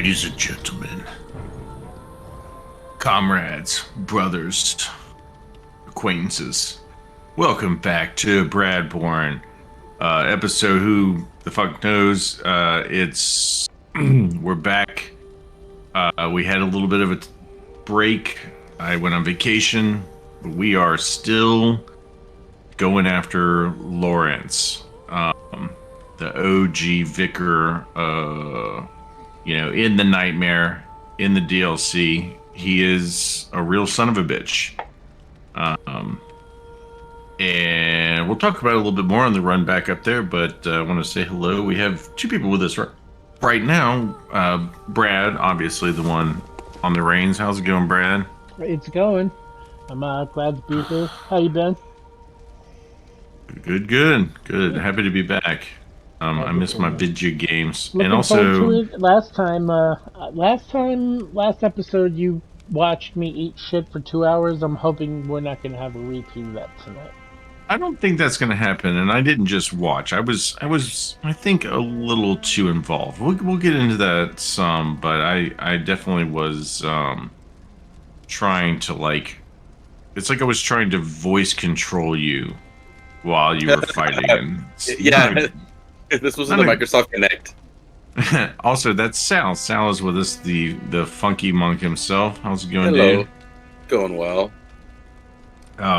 Ladies and gentlemen, comrades, brothers, acquaintances, welcome back to Bradborne. Episode Who the Fuck Knows? It's we're back. We had a little bit of a break. I went on vacation, but we are still going after Lawrence, the OG vicar. In the nightmare, in the DLC, he is a real son of a bitch. And we'll talk about it a little bit more on the run back up there, but I want to say hello. We have two people with us right now. Brad, obviously the one on the reins. How's it going, Brad? It's going. I'm glad to be here. How you been? Good. Happy to be back. I miss my video games. Looking and also forward to it. Last episode, you watched me eat shit for 2 hours. I'm hoping we're not going to have a repeat of that tonight. I don't think that's going to happen, and I didn't just watch. I think, a little too involved. We'll get into that some, but I definitely was trying to it's like I was trying to voice control you while you were fighting. And yeah, this wasn't the Microsoft Connect. Also, that's Sal. Sal is with us, the funky monk himself. How's it going, Hello. dude? Going well.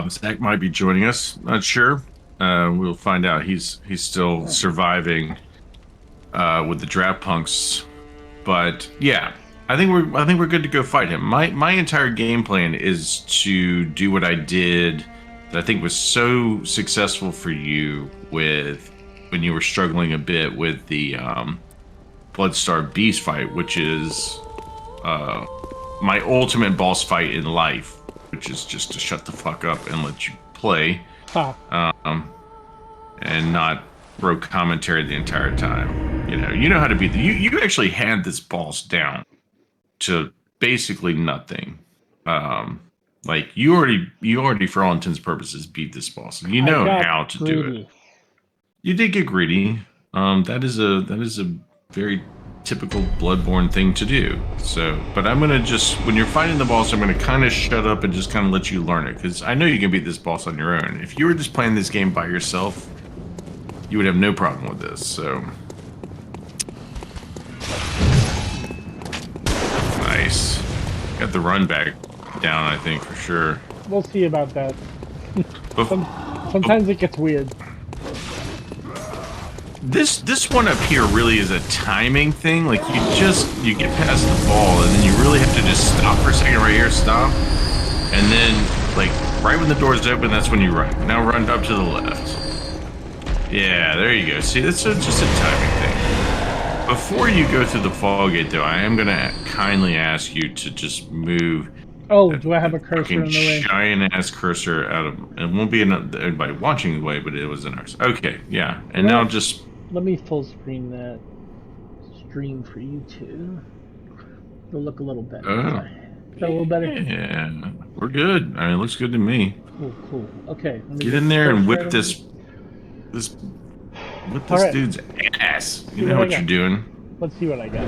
Zach might be joining us. Not sure. We'll find out. He's still surviving with the draft punks, but yeah, I think we're good to go fight him. My entire game plan is to do what I did that I think was so successful for you with when you were struggling a bit with the Bloodstar Beast fight, which is my ultimate boss fight in life, which is just to shut the fuck up and let you play, and not throw commentary the entire time. You know how to beat you actually had this boss down to basically nothing. You already for all intents and purposes beat this boss. You know how to do it. You did get greedy. That is a very typical Bloodborne thing to do. So, but I'm gonna when you're fighting the boss, I'm gonna kind of shut up and just kind of let you learn it, because I know you can beat this boss on your own. If you were just playing this game by yourself, you would have no problem with this. So, nice. Got the run back down, I think, for sure. We'll see about that. Sometimes it gets weird. This one up here really is a timing thing. Like, you get past the ball, and then you really have to just stop for a second right here, stop. And then, right when the door's open, that's when you run. Now run up to the left. Yeah, there you go. See, that's just a timing thing. Before you go through the fall gate, though, I am going to kindly ask you to just move. Oh, do I have a cursor in the way? Giant-ass cursor out of... It won't be anybody watching the way, but it was in ours. Okay, yeah. And now just... Let me full screen that stream for you two. It'll look a little better. Oh. Is that a little better? Yeah, we're good. I mean, it looks good to me. Cool. Okay. Get in there and whip this dude's ass. You know what you're doing. Let's see what I got.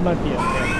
Might be okay.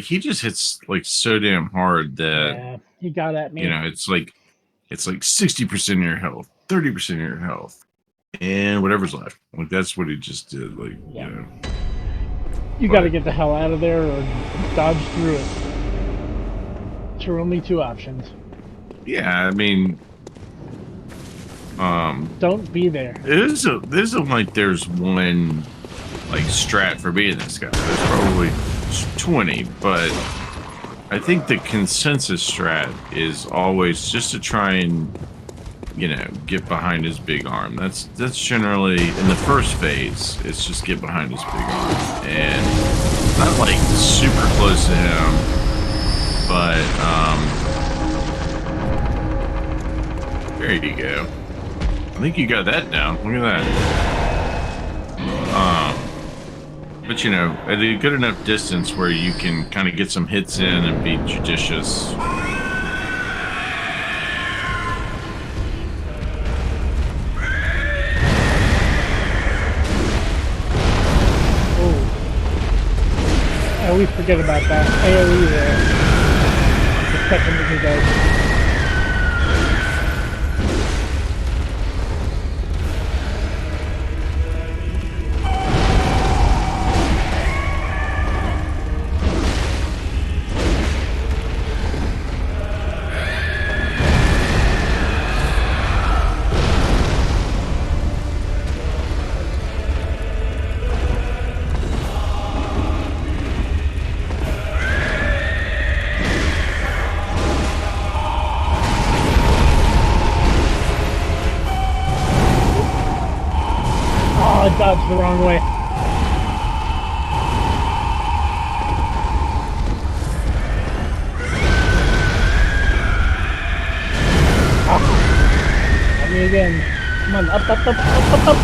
He just hits so damn hard that he got at me. It's like 60% of your health, 30% of your health, and whatever's left. That's what he just did. You got to get the hell out of there or dodge through it. your only two options. Yeah, I mean, Don't be there. there's like there's one like strat for being this guy. There's probably 20, but I think the consensus strat is always just to try and, you know, get behind his big arm. That's generally in the first phase. It's just get behind his big arm and not like super close to him, but there you go. I think you got that down. Look at that. But you know, at a good enough distance where you can kind of get some hits in and be judicious. I always forget about that. AoE there. The second that he does. I dodged the wrong way. Got me again. Come on, up, up, up, up, up, up.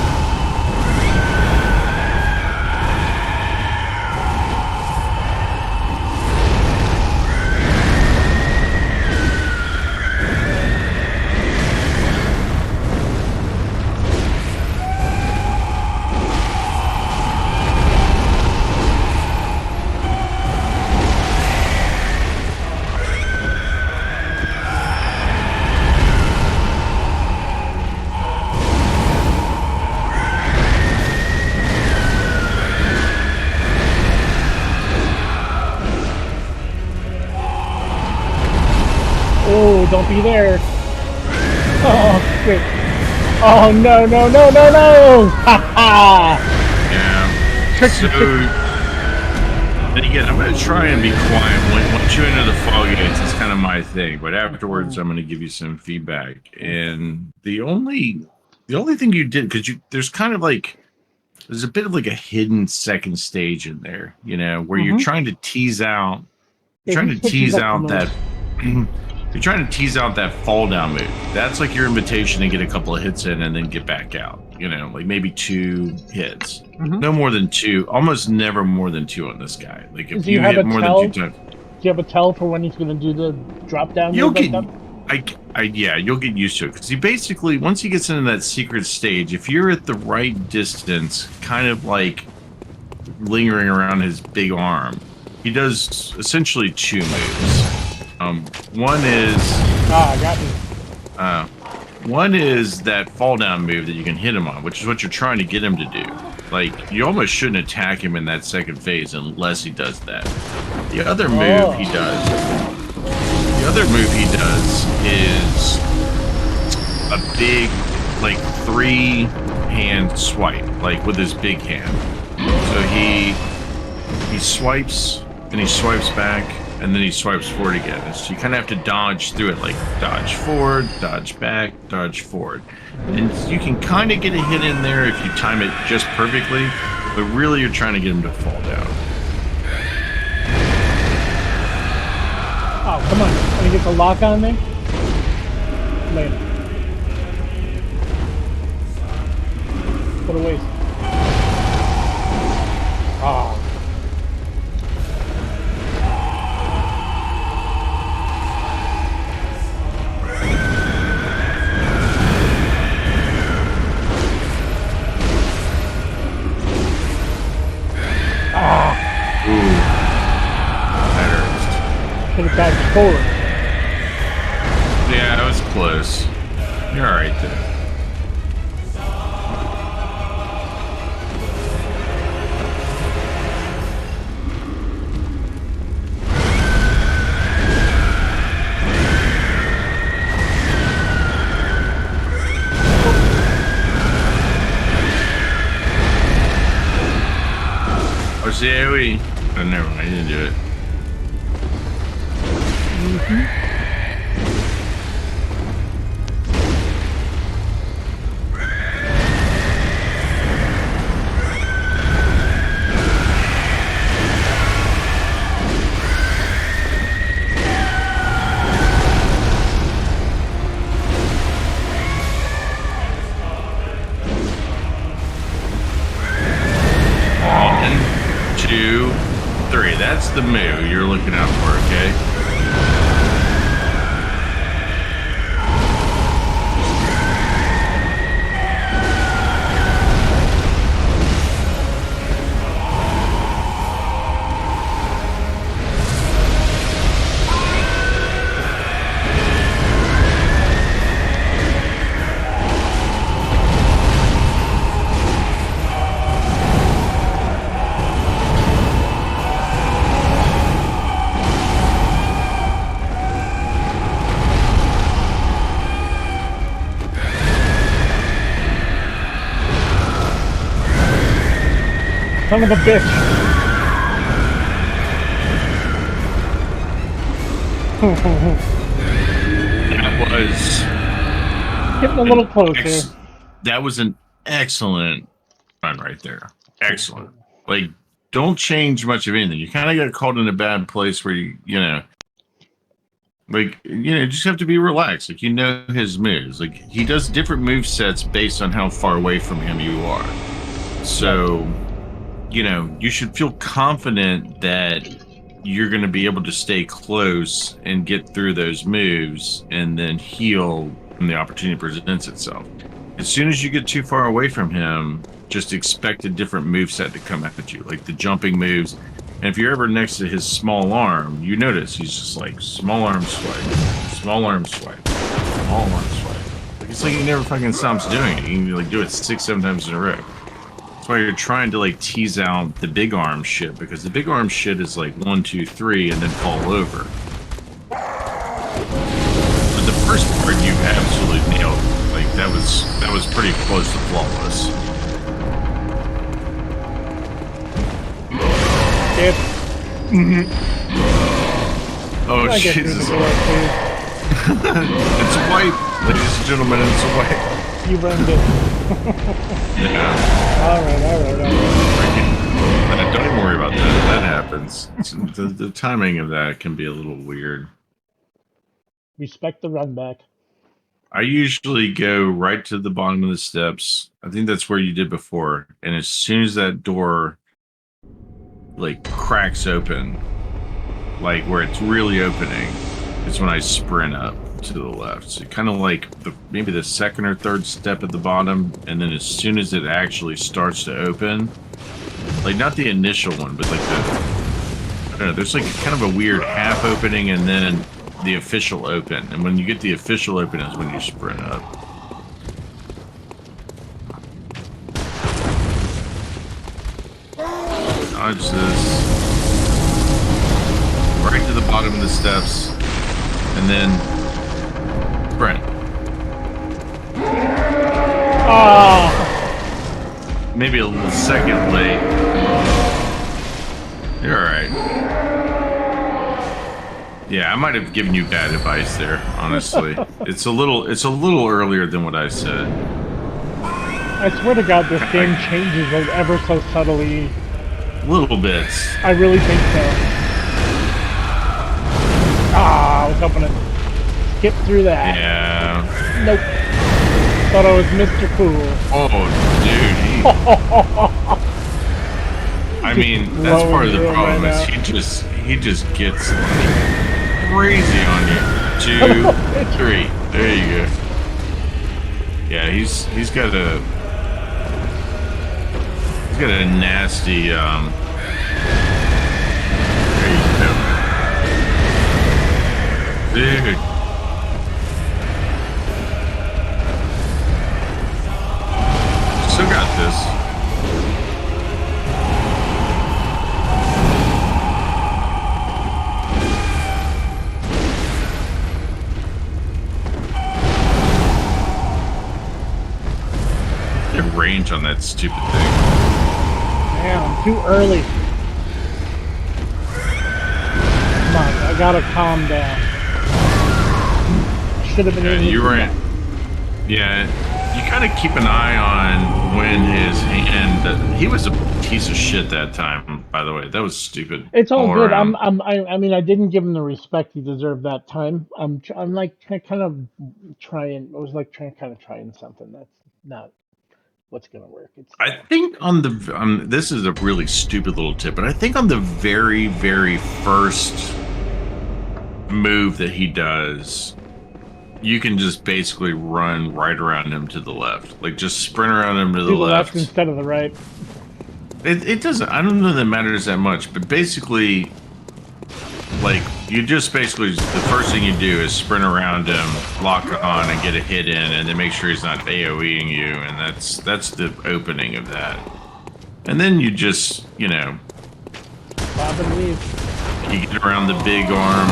Oh, don't be there. Oh, shit. Oh, no, no, no, no, no! Ha ha! Yeah. Tricky, So, tricky. and again, I'm going to try and be quiet. Once you enter the fog gates, it's kind of my thing. But afterwards, I'm going to give you some feedback. And the only thing you did, because there's kind of like, there's a bit of like a hidden second stage in there, you know, where you're trying to tease out, Yeah, trying he to switches tease up the out most. that. You're trying to tease out that fall down move. That's like your invitation to get a couple of hits in and then get back out. You know, like maybe 2 hits. No more than 2. Almost never more than 2 on this guy. Like if Do you you have hit a more tell? than 2 times, Do you have a tell for when he's going to do the drop down? you'll move get. like that? Yeah, you'll get used to it because he basically once he gets into that secret stage, if you're at the right distance, kind of like lingering around his big arm, he does essentially 2 moves. One is Ah, got me. one is that fall down move that you can hit him on, which is what you're trying to get him to do. Like you almost shouldn't attack him in that second phase unless he does that. The other move he does. The other move he does is a big, like 3-hand swipe, like with his big hand. So he swipes, then he swipes back, and then he swipes forward again. So you kind of have to dodge through it, like dodge forward, dodge back, dodge forward. And you can kind of get a hit in there if you time it just perfectly, but really you're trying to get him to fall down. Oh, come on. When he gets a lock on me? Later. What a waste. Ah. Ooh. That Could have dodged forward. hurts. Yeah, that was close. You're alright there. Zoe. Oh, never mind. I didn't do it. One, two, three. That's the move you're looking out for, okay? Son of a bitch. That was Getting a little closer. that was an excellent run right there. Excellent. Like, don't change much of anything. You kind of got caught in a bad place where you know, like, you just have to be relaxed. Like, you know his moves. Like, he does different move sets based on how far away from him you are. So, you should feel confident that you're going to be able to stay close and get through those moves and then heal when the opportunity presents itself. As soon as you get too far away from him, just expect a different move set to come at you, like the jumping moves. And if you're ever next to his small arm, you notice he's just like small arm swipe, small arm swipe, small arm swipe. Like, it's like he never fucking stops doing it. You can like do it 6-7 times in a row. That's why you're trying to like tease out the big arm shit, because the big arm shit is like 1, 2, 3 and then fall over. But the first part you absolutely nailed. Like that was pretty close to flawless. Yep. Oh I get through Jesus! the door, too. It's white, ladies and gentlemen. It's white. You ruined it. Yeah. Alright. Don't even worry about that. That happens. The timing of that can be a little weird. Respect the run back. I usually go right to the bottom of the steps. I think that's where you did before. And as soon as that door like cracks open, like where it's really opening, it's when I sprint up to the left. So kind of like maybe the second or third step at the bottom, and then as soon as it actually starts to open, like not the initial one, but like I don't know, there's like kind of a weird half opening and then the official open. And when you get the official open is when you sprint up. Dodge this. Right to the bottom of the steps. And then sprint. Ah! Maybe a little second late. You're alright. Yeah, I might have given you bad advice there, honestly. It's a little earlier than what I said. I swear to God, this game changes like ever so subtly. Little bits. I really think so. Ah, I was hoping to skip through that. Yeah. Nope. Thought I was Mr. Cool. Oh, dude. I mean, that's part of the problem is he just gets like crazy on you. 2, 3. There you go. Yeah, he's got a nasty there you go. Dude. Still got this. Damn, too early. I gotta calm down. Should have been able to you do were. that. Yeah, you kind of keep an eye on when his hand. He was a piece of shit that time. By the way, that was stupid. It's all good. Around. I mean, I didn't give him the respect he deserved that time. I'm like kind of trying. I was like kind of trying something that's not what's gonna work. It's I think on the this is a really stupid little tip, but I think on the very first move that he does, you can just basically run right around him to the left, like just sprint around him to do the the left. left instead of the right. It doesn't. I don't know that it matters that much, but basically, like you just basically the first thing you do is sprint around him, lock on, and get a hit in, and then make sure he's not AOEing you, and that's the opening of that. And then you just Bob and weave. you get around the big arm.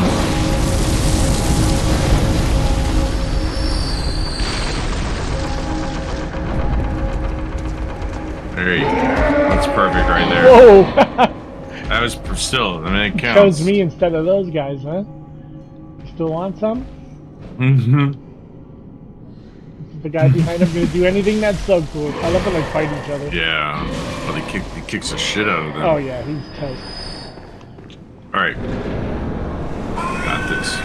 There you go. That's perfect right there. Whoa! That was still. I mean, it counts. Chose me instead of those guys, huh? Still want some? Mm-hmm. The guy behind him gonna do anything? That's so cool. I love when they fight each other. Yeah. Well, he kicks the shit out of them. Oh yeah, he's toast. All right. Got this.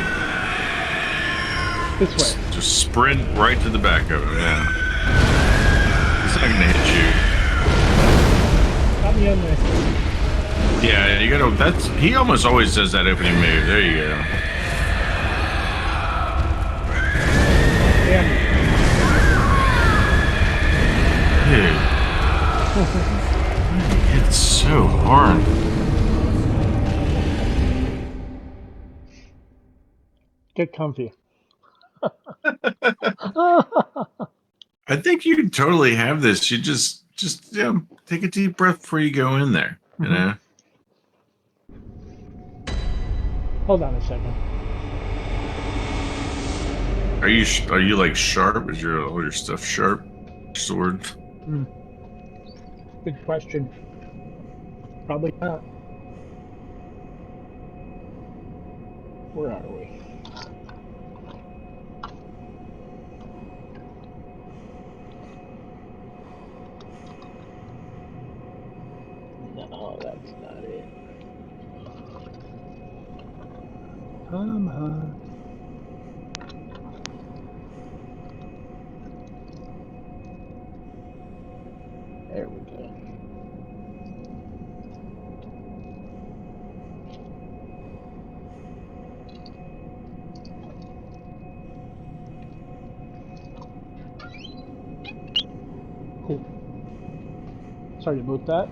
This way. Just sprint right to the back of him. Yeah. He's not gonna hit you. Got me on there. Yeah, you gotta. That's he almost always does that opening move. There you go. Damn. Dude, it's so hard. Get comfy. I think you totally have this. You just take a deep breath before you go in there. You know. Hold on a second. Are you like sharp? Is all your stuff sharp? Sword. Good question. Probably not. Where are we? No, that's not it. Come on. There we go. Cool. Sorry about that.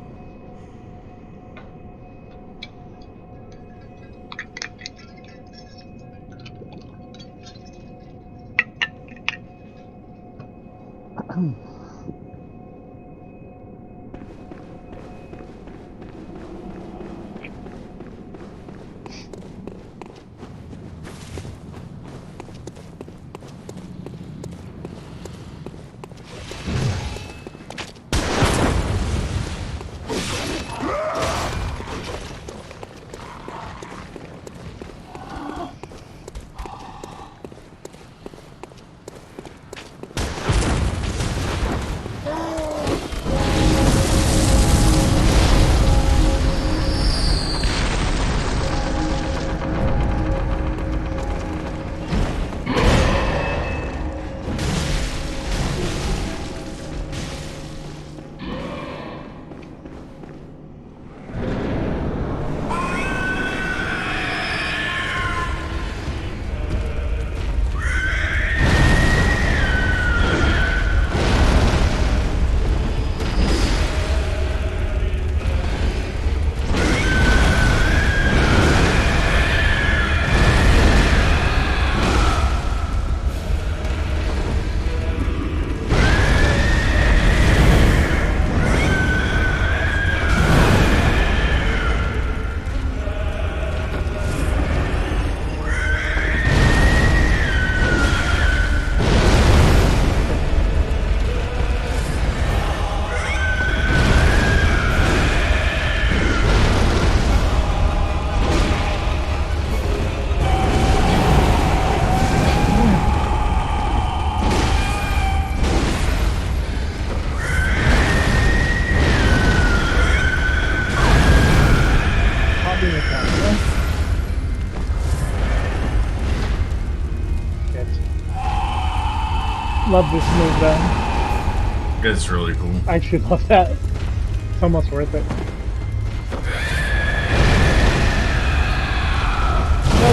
Love this move though. It's really cool. I actually love that. It's almost worth it. No!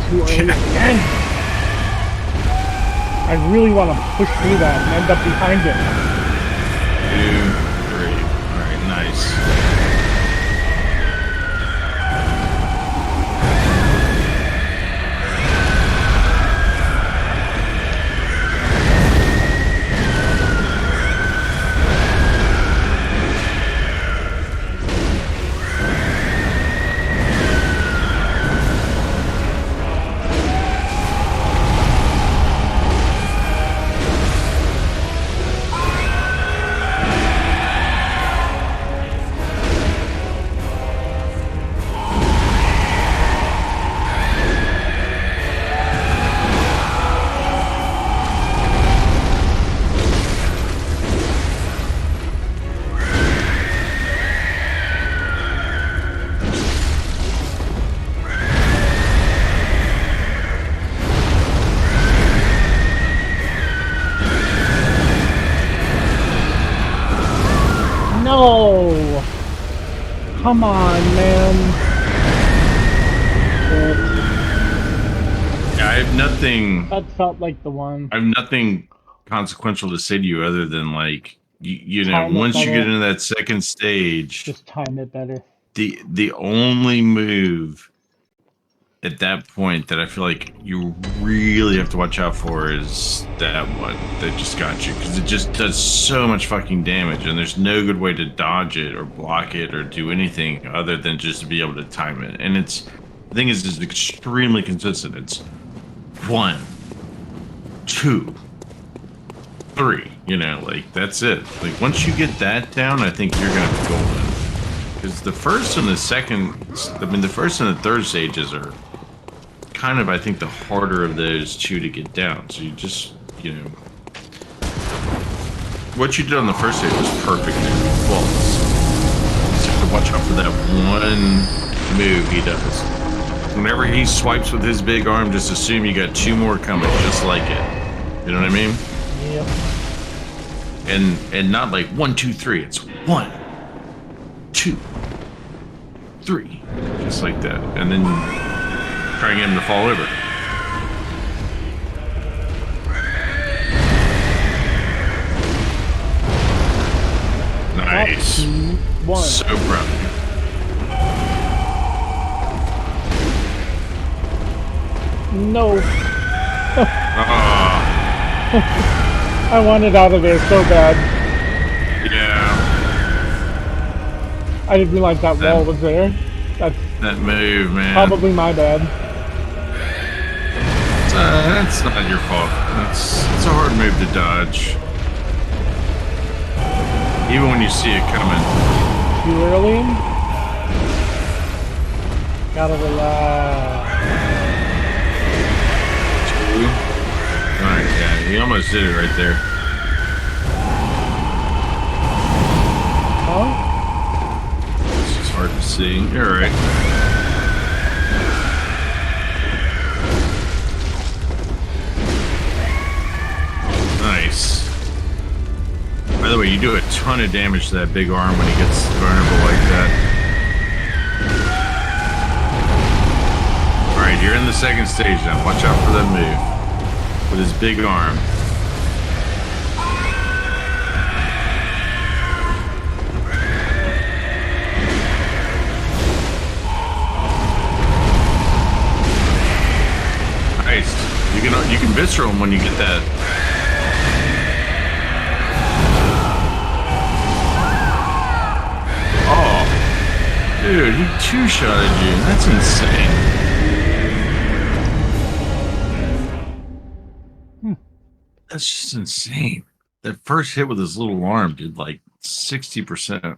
Too early again! I really want to push through that and end up behind it. 2, 3. Alright, nice. No! Come on, man. Yeah, I have nothing. That felt like the one. I have nothing consequential to say to you other than like you know, Time it once you better. get into that second stage, Just time it better. the only move at that point that I feel like you really have to watch out for is that one that just got you, because it just does so much fucking damage, and there's no good way to dodge it or block it or do anything other than just to be able to time it. And it's the thing is extremely consistent. It's 1, 2, 3. You know, like that's it. Like once you get that down, I think you're gonna be golden. Because the first and the second, I mean, the first and the third stages are kind of, I think, the harder of those two to get down. So you just, you know, what you did on the first stage was perfect. Flawless. Just have to watch out for that one move he does. Whenever he swipes with his big arm, just assume you got 2 more coming, just like it. You know what I mean? Yep. And not like 1, 2, 3. It's 1, 2, 3, just like that, and then try and get him to fall over. Nice. 2, 1. So proud of you. No. Ah, I wanted out of there so bad. yeah. I didn't realize that wall was there. That's That move, man. probably my bad. That's not your fault. It's a hard move to dodge. Even when you see it coming. Too early? Gotta relax. 2. Alright, yeah, he almost did it right there. Huh? It's just hard to see. You're right. Nice. By the way, you do a ton of damage to that big arm when he gets vulnerable like that. Alright, you're in the second stage now. Watch out for that move. With his big arm. Nice. You can visceral him when you get that. Oh, dude, he 2-shotted you. That's insane. That's just insane. That first hit with his little arm did like 60%.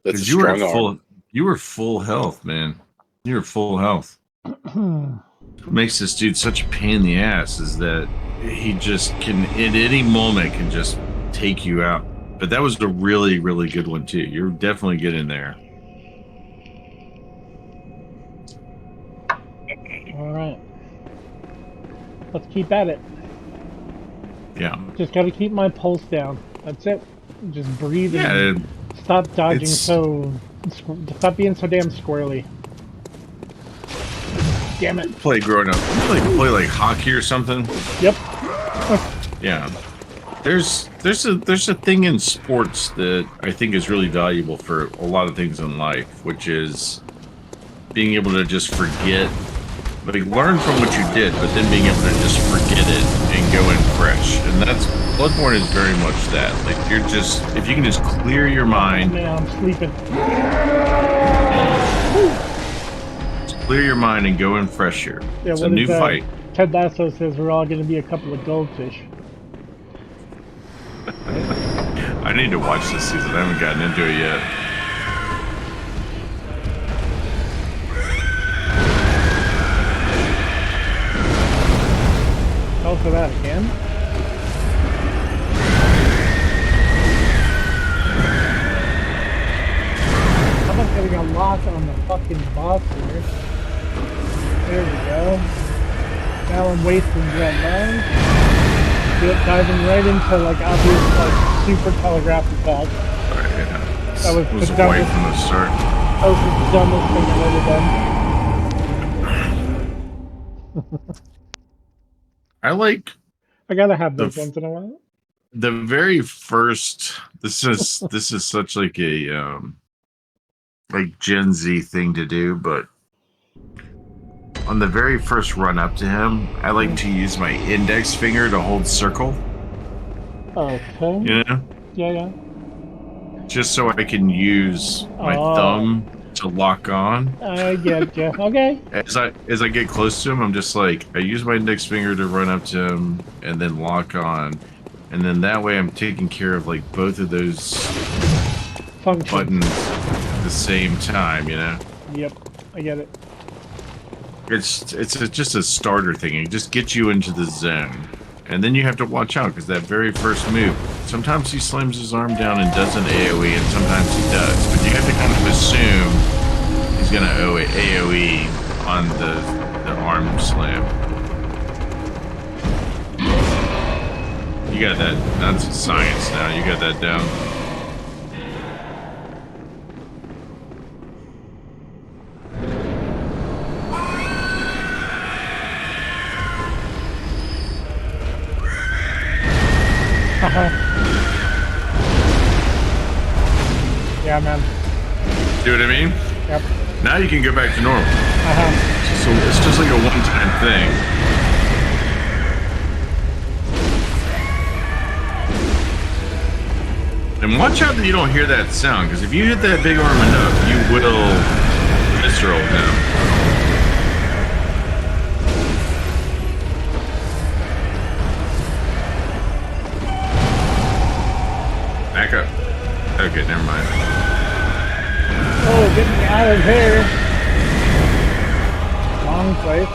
That's a You were strong at arm. full. You were full health, man. You were full health. What makes this dude such a pain in the ass is that he just can, at any moment, can just take you out. But that was a really, really good one too. You're definitely getting there. Alright. Let's keep at it. Yeah. Just gotta keep my pulse down. That's it. Just breathe Yeah. and stop dodging it's- stop being so damn squirrely. Damn it. Play growing up. Play like hockey or something. Yep. Yeah. There's a thing in sports that I think is really valuable for a lot of things in life, which is being able to just forget, like learn from what you did, but then being able to just forget it and go in fresh. And that's Bloodborne is very much that. Like you're just if you can just clear your mind, Man, I'm sleeping. just clear your mind and go in fresh here. Yeah, It's a what new is that? fight. Ted Lasso says we're all gonna be a couple of goldfish. I need to watch this season. I haven't gotten into it yet. Oh, for that again? How about getting a lock on the fucking boss here? There we go. Now I'm wasting red lines. Diving right into like obvious like super telegraphed attack. Alright, yeah. That was It was the white dumbest. from the start. That was the dumbest thing I've ever done. I like I gotta have those The f- once in a while. the very first. This is such like a like Gen Z thing to do, but on the very first run up to him, I like to use my index finger to hold circle. Okay. You know, Yeah. just so I can use my Oh. thumb to lock on. I get you. Okay. As I get close to him, I'm just like I use my index finger to run up to him and then lock on, and then that way I'm taking care of like both of those Function. buttons at the same time. You know, Yep. I get it. it's just a starter thing. It just gets you into the zone, and then you have to watch out because that very first move. Sometimes he slams his arm down and does an AOE, and sometimes he does. But you have to kind of assume he's gonna AOE on the arm slam. You got that. That's science now. You got that down. Yeah, man. See what I mean? Yep. Now you can go back to normal. Uh-huh. So it's just like a one-time thing. And watch out that you don't hear that sound, because if you hit that big arm enough, you will visceral him. Back up. Okay, never mind. Oh, get me out of here. Wrong place.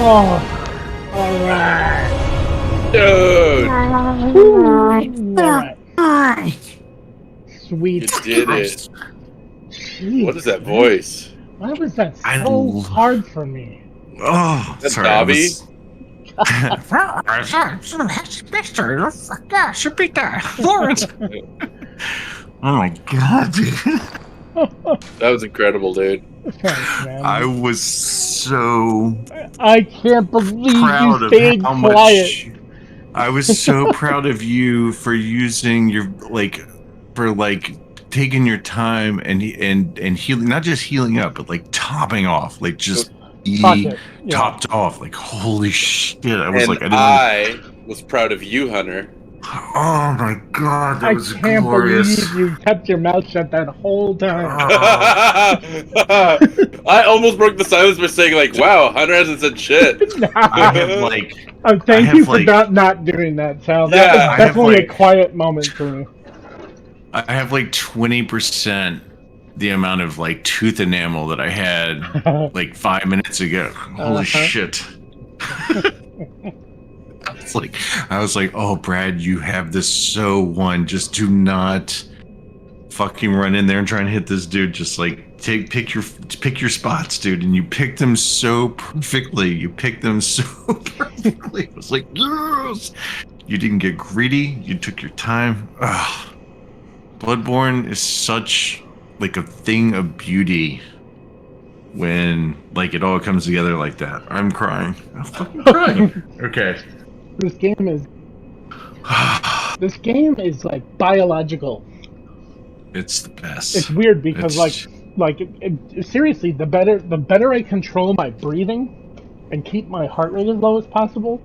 Oh, all right. Dude, All right. Sweet. you did it. Jeez, What is that man. voice? Why was that I so l- hard for me? Oh, That sorry. Dobby? Should be that, Florence. Oh my god, dude. That was incredible, dude. Thanks, man. I was so I can't believe you proud of stayed how quiet. much. I was so proud of you for using your for taking your time and healing, not just healing up, but like topping off, like just Fuck it. Yeah. topped off. Like holy shit! I was And like, I didn't. I was proud of you, Hunter. Oh my god, that I was can't glorious. believe you kept your mouth shut that whole time. I almost broke the silence by saying, like, wow, Hunter hasn't said shit. I have like, Thank have, you for like- not doing that, Sal. Yeah, That was I have, definitely a like- quiet moment for me. I have like 20% the amount of like tooth enamel that I had like 5 minutes ago. Holy shit. I was like, oh, Brad, you have this so won. Just do not fucking run in there and try and hit this dude. Just like pick your spots, dude. And you picked them so perfectly. It was like, yes. You didn't get greedy. You took your time. Ugh. Bloodborne is such like a thing of beauty when like it all comes together like that. I'm crying. I'm fucking crying. Okay. This game is like biological. It's the best. It's weird because It's- seriously, the better I control my breathing and keep my heart rate as low as possible,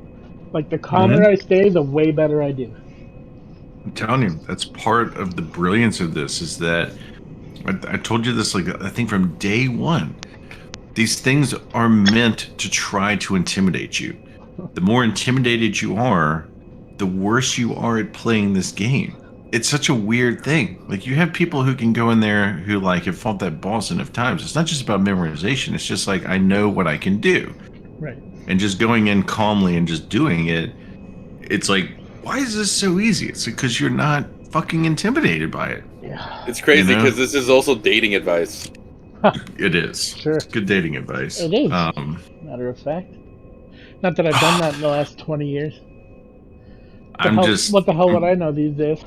like the calmer I stay, the way better I do. I'm telling you, that's part of the brilliance of this is that I told you this like I think from day one. These things are meant to try to intimidate you. The more intimidated you are, the worse you are at playing this game. It's such a weird thing. Like you have people who can go in there who like have fought that boss enough times. It's not just about memorization. It's just like I know what I can do. Right. And just going in calmly and just doing it. It's like, why is this so easy? It's because you're not fucking intimidated by it. Yeah. It's crazy You know? because this is also dating advice. It is. Sure. It's good dating advice. It is. Matter of fact. Not that I've done that in the last 20 years. What the hell would I know these days?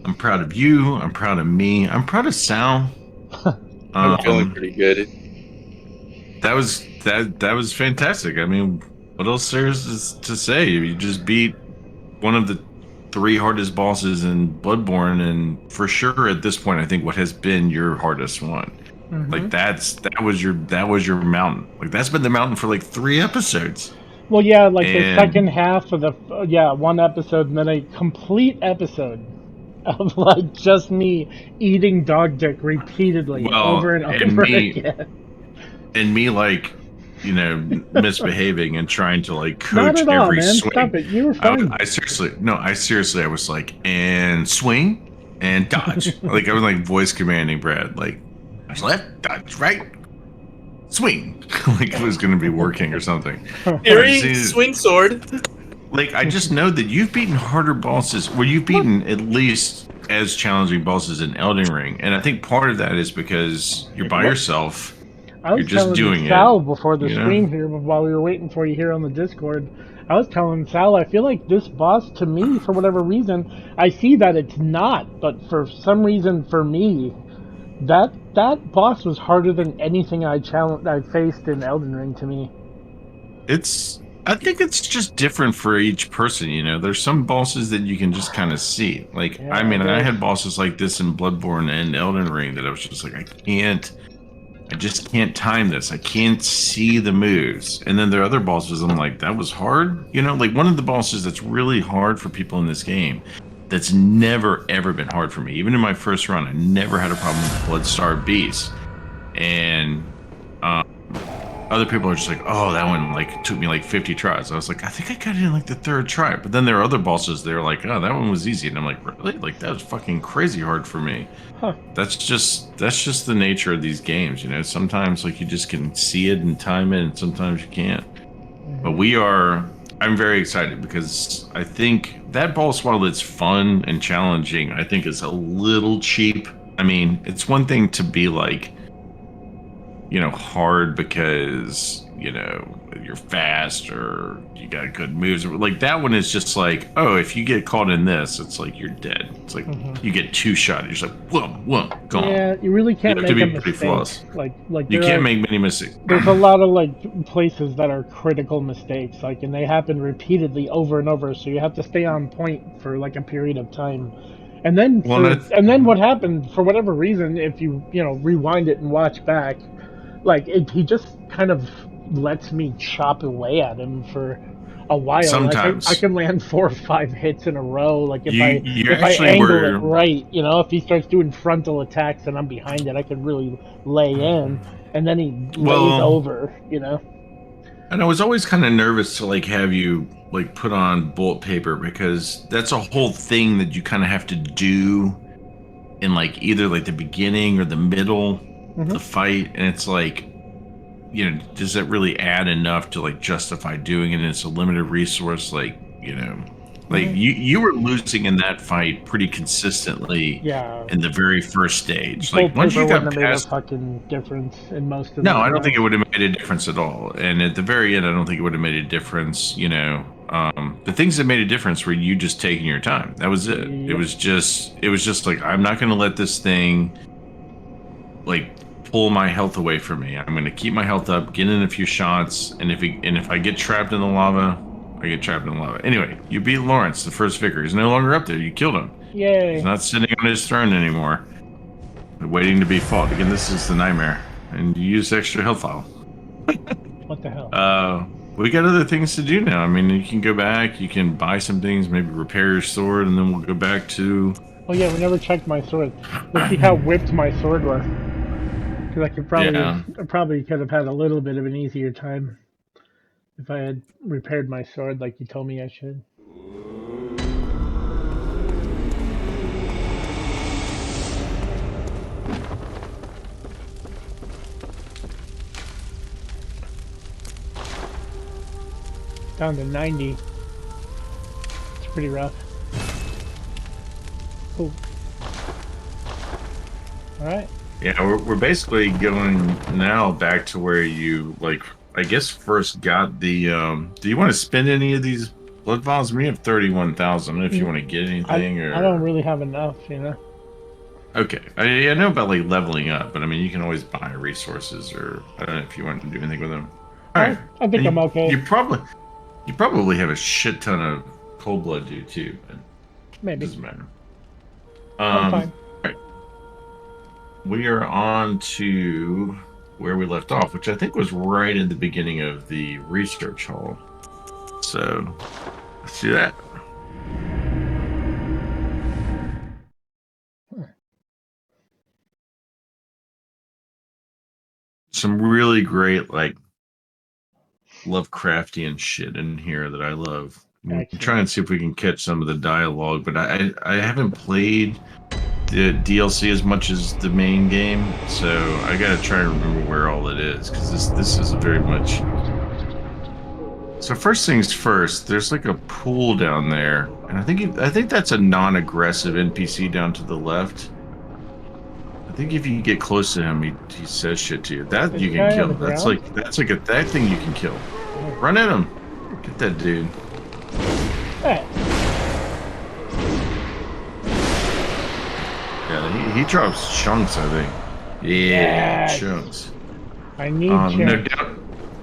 I'm proud of you. I'm proud of me. I'm proud of Sal. I'm feeling pretty good. That was fantastic. I mean, what else there is to say? You just beat one of the 3 hardest bosses in Bloodborne, and for sure at this point, I think what has been your hardest one. Mm-hmm. Like that was your mountain. Like that's been the mountain for like 3 episodes. Well, yeah, like the And- second half of the one episode, and then a complete episode of like just me eating dog dick repeatedly over and over again. And me like, you know, misbehaving and trying to like Not coach at all, every man. swing. Stop it. You were fine. I seriously, I was like, and swing and dodge. Like I was like voice commanding Brad, like left, dodge, right, swing. Like it was going to be working or something. Eerie, swing sword. Like I just know that you've beaten harder bosses. Well, you've beaten at least as challenging bosses in Elden Ring, and I think part of that is because you're by yourself. I was You're just telling doing Sal it, before the you know? stream here, while we were waiting for you here on the Discord, I was telling Sal, I feel like this boss, to me, for whatever reason, I see that it's not, but for some reason, for me, that boss was harder than anything I faced in Elden Ring to me. I think it's just different for each person, you know. There's some bosses that you can just kind of see. Like, Yeah, I mean, I I guess. had bosses like this in Bloodborne and Elden Ring that I was just like, I just can't time this. I can't see the moves. And then there are other bosses I'm like, that was hard. You know, like one of the bosses that's really hard for people in this game that's never, ever been hard for me. Even in my first run, I never had a problem with Bloodstar Beast. And other people are just like, oh, that one like took me like 50 tries. I was like, I think I got it in like the third try. But then there are other bosses. They're like, oh, that one was easy, and I'm like, really? Like that was fucking crazy hard for me. Huh. That's just the nature of these games, you know. Sometimes like you just can see it and time it, and sometimes you can't. But I'm very excited because I think that boss, while it's fun and challenging, I think is a little cheap. I mean, it's one thing to be like, you know, hard because, you know, you're fast or you got good moves. Like that one is just like, oh, if you get caught in this, it's like you're dead. It's like you get two shot. You're just like, whoa, gone. Yeah, you really can't You have make to a be pretty mistake. flawless. Like You there can't are, make many mistakes. there's a lot of like places that are critical mistakes, like, and they happen repeatedly over and over. So you have to stay on point for like a period of time. And then Well, and then what happened for whatever reason, if you rewind it and watch back, like he just kind of lets me chop away at him for a while. Like I sometimes can land 4 or 5 hits in a row. Like you if I actually angle it were. right, if he starts doing frontal attacks and I'm behind it, I could really lay in. And then he lays Well, over. and I was always kind of nervous to like have you like put on bullet paper because that's a whole thing that you kind of have to do in like either like the beginning or the middle of the fight, and it's like, you know, does that really add enough to like justify doing it? And it's a limited resource, like, you know, like you were losing in that fight pretty consistently Yeah. in the very first stage. Bullet Like once paper you wouldn't got have made a past. fucking difference in most of No, those I don't think it rounds. would have made a difference at all. And at the very end, I don't think it would have made a difference. You know, the things that made a difference were you just taking your time. That was it. Yep. It was just like, I'm not going to let this thing like pull my health away from me. I'm going to keep my health up, get in a few shots, and if I get trapped in the lava, I get trapped in the lava. Anyway, you beat Lawrence, the first vicar. He's no longer up there. You killed him. Yay. He's not sitting on his throne anymore, waiting to be fought. Again, this is the nightmare. And you use extra health file. What the hell? We got other things to do now. I mean, you can go back, you can buy some things, maybe repair your sword, and then we'll go back to... Oh yeah, we never checked my sword. Let's see how whipped my sword was. Because I probably could have had a little bit of an easier time if I had repaired my sword like you told me I should. Down to 90. It's pretty rough. Cool. Alright. Yeah, we're basically going now back to where you, like, I guess first got the, do you want to spend any of these blood vials? We have 31,000. I don't know if you want to get anything or... I don't really have enough, Okay. I know about, like, leveling up, but I mean, you can always buy resources, or I don't know if you want to do anything with them. Alright. I think I'm okay. You probably have a shit ton of cold blood due too, but Maybe. it doesn't matter. I'm fine. Right. We are on to where we left off, which I think was right in the beginning of the research hall. So let's do that. Some really great, like, Lovecraftian shit in here that I love. We'll try and see if we can catch some of the dialogue, but I haven't played the DLC as much as the main game, so I gotta try and remember where all it is, because this is very much... So first things first, there's like a pool down there, and I think that's a non-aggressive NPC down to the left. I think if you get close to him, he says shit to you. That you can kill. That's like that thing you can kill. Run at him. Get that dude. Hey. Yeah, he drops chunks, I think. Yeah, yes. Chunks. I need chunks. No,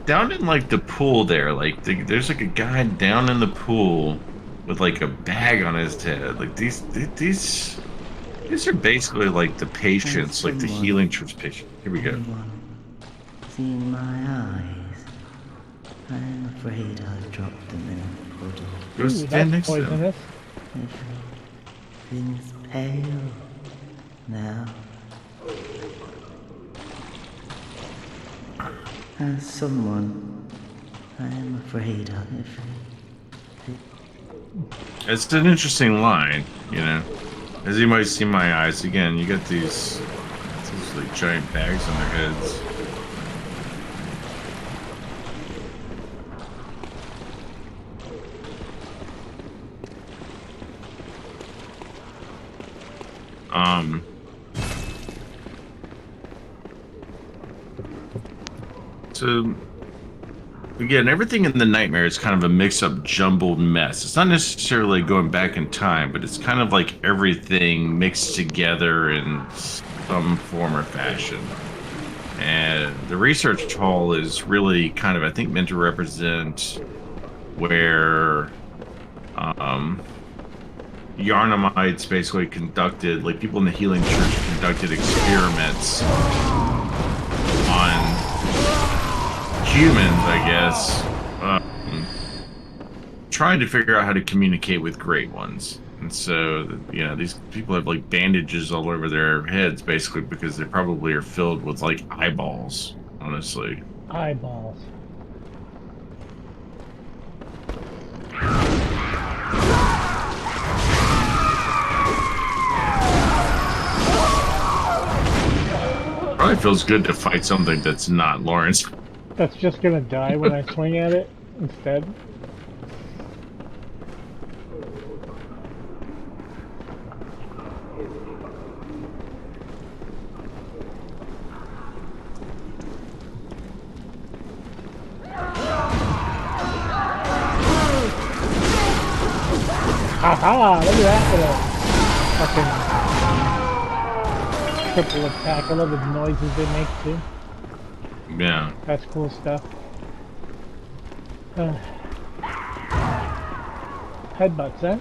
down in like the pool there, like there's like a guy down in the pool with like a bag on his head. Like these are basically like the patients, like the healing troops patient. Here we go. Seen my eyes. I'm afraid I've dropped them in a puddle. Go stand next to him. Everything's pale now. As someone, I am afraid of. It's an interesting line, you know. As you might see my eyes again, you got these like giant bags on their heads. So again, everything in the nightmare is kind of a mix-up, jumbled mess. It's not necessarily going back in time, but it's kind of like everything mixed together in some form or fashion. And the research hall is really kind of, I think, meant to represent where Yarnamites basically conducted, like people in the Healing Church conducted experiments on humans, I guess, trying to figure out how to communicate with great ones. And so, you know, these people have like bandages all over their heads, basically, because they probably are filled with like eyeballs, honestly. Eyeballs. Probably feels good to fight something that's not Lawrence. That's just gonna die when I swing at it instead. Haha! Look at that little fucking triple attack. I love the noises they make too. Yeah. That's cool stuff. Headbutts, eh?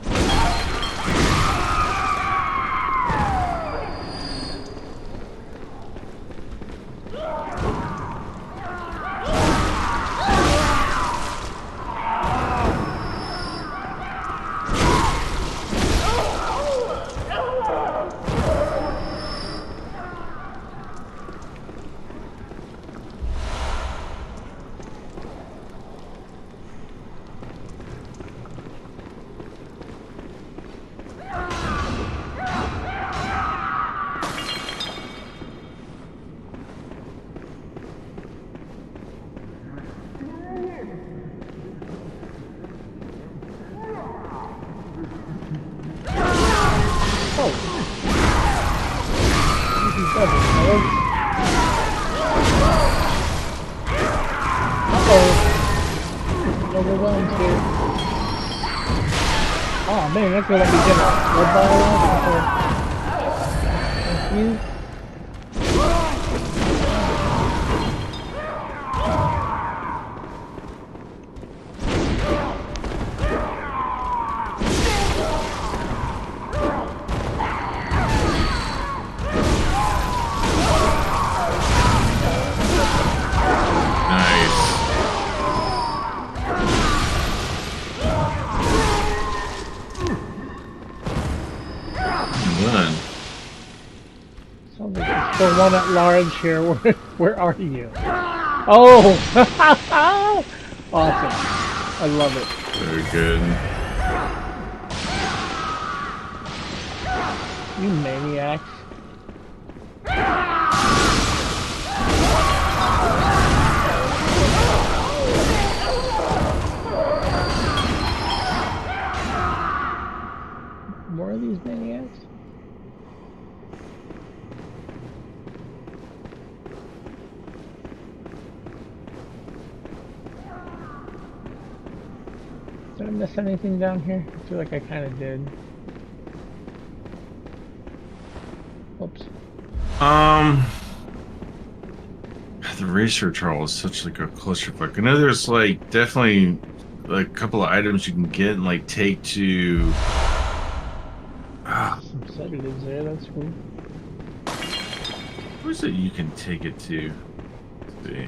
Overwhelmed here. Oh man, that's gonna let me get a blood bottle off. The one at large here. Where are you? Oh! Awesome. I love it. Very good. You maniacs. More of these maniacs? Did I miss anything down here? I feel like I kind of did. Oops. The research hall is such like a clusterfuck. I know there's like definitely like a couple of items you can get and like take to. Some sedatives there, that's cool. Where's it you can take it to? Let's see.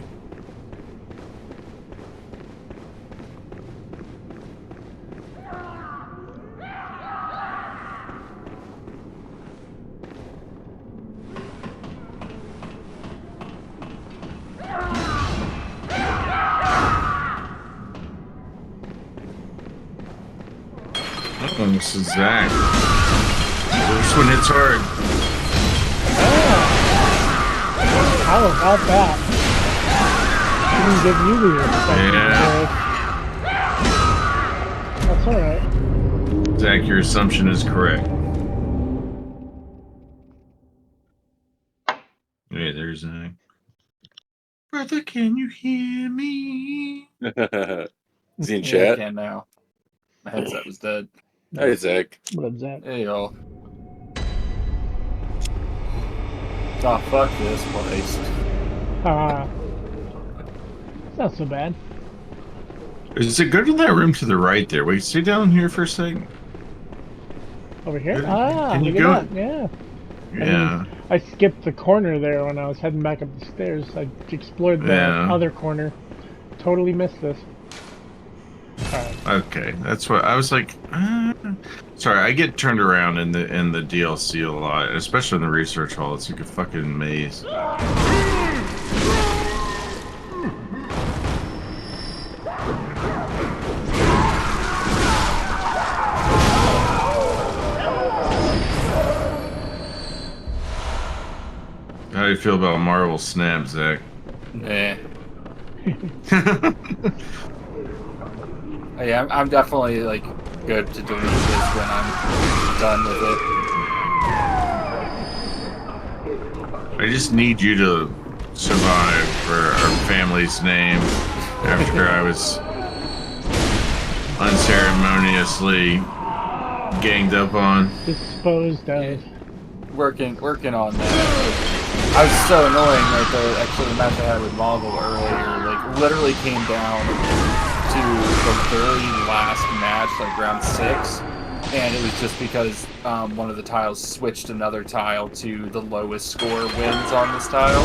This is Zach. This one hits hard. How about that? Didn't give you the respect. Yeah. That's alright. Zach, your assumption is correct. Hey, there's Zach. Brother, can you hear me? Is he in Yeah, I chat? can now. My headset was dead. Hey, Zach. What up, Zach? Hey, y'all. Oh, fuck this place. It's not so bad. Is it go to that room to the right there? Wait, stay down here for a second. Over here? Can you look go? at that. Yeah. Yeah. I skipped the corner there when I was heading back up the stairs. I explored the Yeah. other corner. Totally missed this. Alright. Okay, that's what I was like. Sorry, I get turned around in the DLC a lot, especially in the research hall. It's like a fucking maze. How do you feel about Marvel Snap, Zach? Eh. Yeah, I'm definitely like good to delete this when I'm done with it. I just need you to survive for our family's name after I was unceremoniously ganged up on. Disposed of. Working on that. I was so annoying that the match I had with Marvel earlier, like, literally came down to the very last match, like round 6, and it was just because one of the tiles switched another tile to the lowest score wins on this tile,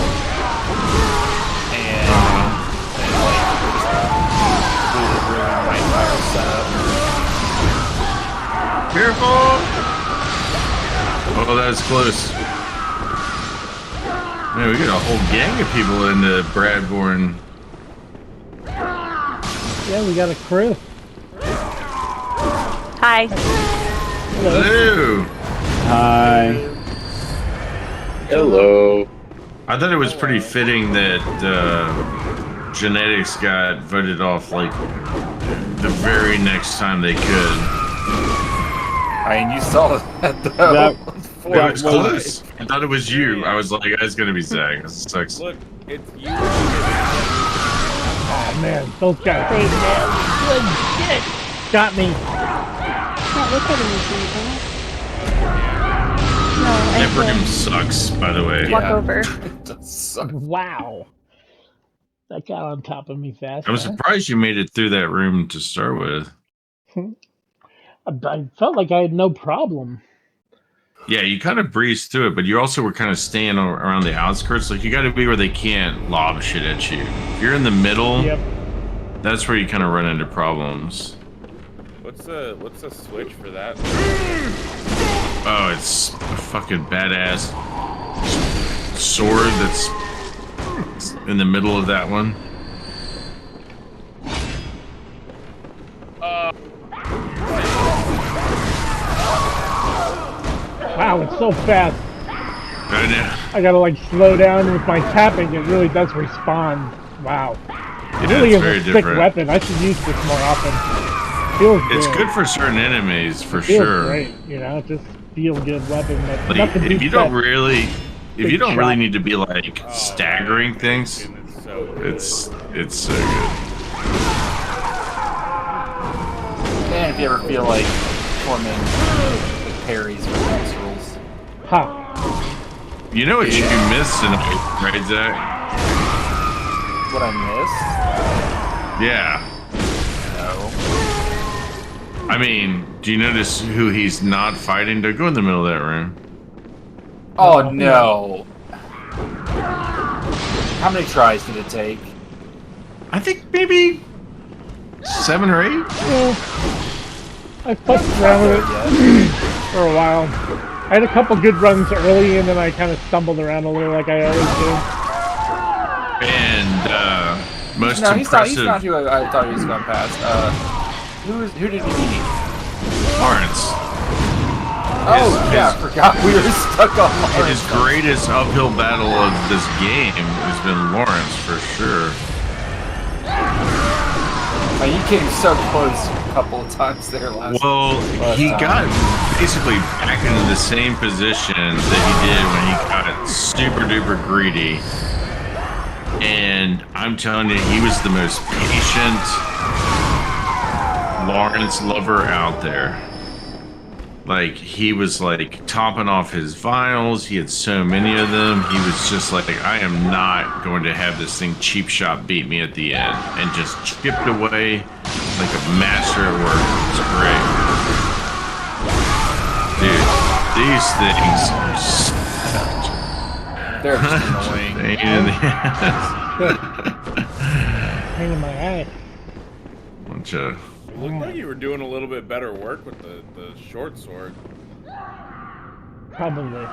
and like, it just completely ruined my entire setup. Careful! Oh, that was close. Man, we got a whole gang of people in the Bradborne. Yeah, we got a crew. Hi. Hello! Hi. Hello. I thought it was pretty fitting that Genetics got voted off like the very next time they could. I mean, you saw that though. It was close. I thought it was you. I was like, it's gonna be Zach. This sucks. Look, it's you. Oh man, those guys. Wait, man. Good shit. Got me. Can't look at anything, huh? No, I Never can't. sucks, by the way. Walk over. It does suck. Wow. That got on top of me fast. I was huh? surprised you made it through that room to start with. I felt like I had no problem. Yeah, you kind of breezed through it, but you also were kind of staying around the outskirts. Like, you got to be where they can't lob shit at you. If you're in the middle, Yep. that's where you kind of run into problems. What's the switch for that? Oh, it's a fucking badass sword that's in the middle of that one. Wow, it's so fast. I know. I gotta like slow down with my tapping. It really does respond. Wow. It Yeah, really it's is very a sick different. weapon. I should use this more often. Feels It's good. good for certain enemies, for Feels sure. great. You know, just feel good weapon. But Like, nothing if beats you don't that. really, if big you don't really shot. need to be like staggering things, And it's so good. it's so good. And if you ever feel like forming like parries or rules. Ha. You know what you missed tonight, right, Zach? What I Yeah. missed? No. I mean, do you notice who he's not fighting? Don't go in the middle of that room. Oh no. How many tries did it take? I think maybe 7 or 8. Yeah. I fucked around with it for a while. I had a couple good runs early, and then I kind of stumbled around a little like I always do. And most No, impressive he's not who I thought he was going past. Who did he beat? Lawrence. Oh, yeah, I forgot we were stuck on His Lawrence. greatest uphill battle of this game has been Lawrence for sure. He came so close a couple of times there last He time. got basically back into the same position that he did when he got super duper greedy. And I'm telling you, he was the most patient Lawrence lover out there. Like, he was like topping off his vials. He had so many of them. He was just like, I am not going to have this thing cheap shot beat me at the end. And just chipped away like a master at work. It was great. Dude, these things are such They're just annoying. pain in the ass. Pain in my ass. Bunch of... It looked like you were doing a little bit better work with the short sword. Probably.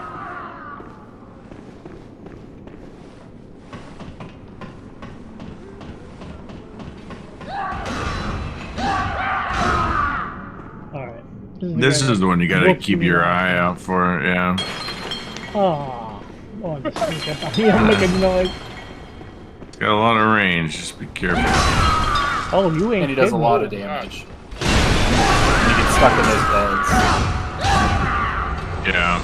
Alright. This is the one you gotta keep your eye out for, yeah. Oh, just sneak up on you and make a noise. It's got a lot of range, just be careful. Oh, you ain't And he does a kidding. lot of damage. And he gets stuck in those beds. Yeah.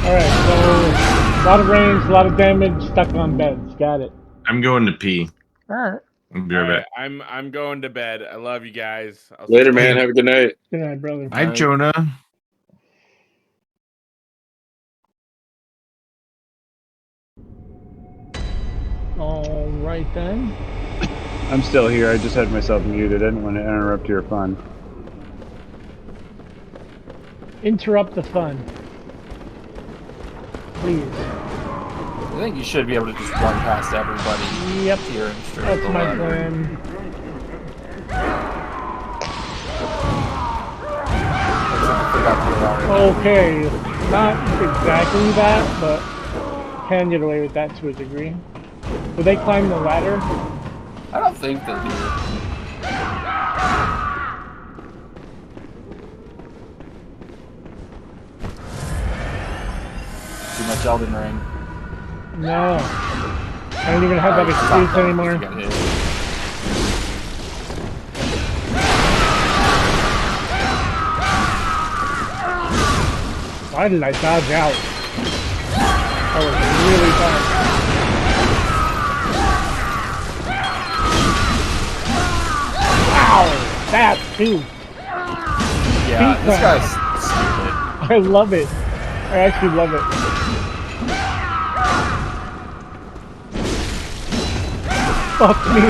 Alright, so a lot of range, a lot of damage, stuck on beds. Got it. I'm going to pee. Alright. I'll be right back. I'm going to bed. I love you guys. I'll Later, see you man. Have a good night. Good night, brother. Hi, Jonah. Alright then. I'm still here. I just had myself muted. I didn't want to interrupt your fun. Interrupt the fun. Please. I think you should be able to just run past everybody Yep. here and straight That's up the my ladder. plan. Looks like I forgot the alarm. Okay, not exactly that, but can get away with that to a degree. Would they climb the ladder? I don't think they do. Too much Elden Ring. No. I don't even have that excuse anymore. You got hit. Why did I dodge out? That was really fun. Ow! That too. Yeah, this Feet guy's stupid. I love it. I actually love it. Fuck me.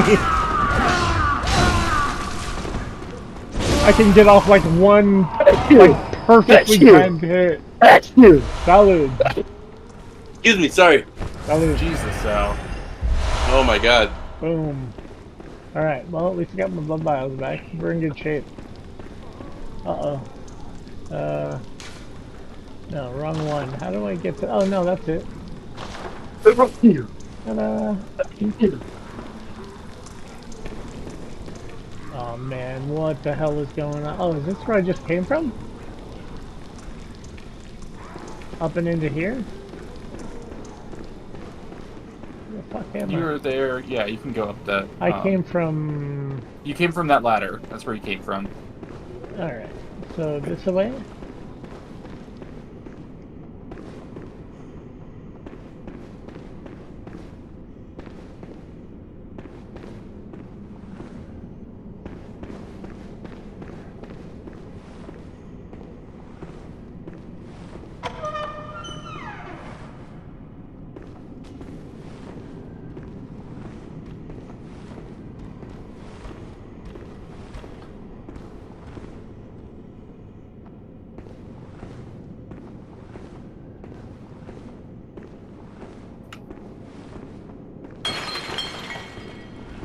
I can get off like one, like perfectly timed hit. Salud. Excuse me. Sorry. Salud. Jesus, Sal. Oh my God. Boom. Alright, well at least I got my blood vials back. We're in good shape. Uh-oh. No, wrong one. How do I get to... Oh, no, that's it. Ta-da. Oh, man, what the hell is going on? Oh, is this where I just came from? Up and into here? Where the fuck am I? You were there. Yeah, you can go up that. I came from... You came from that ladder. That's where you came from. Alright, so this way?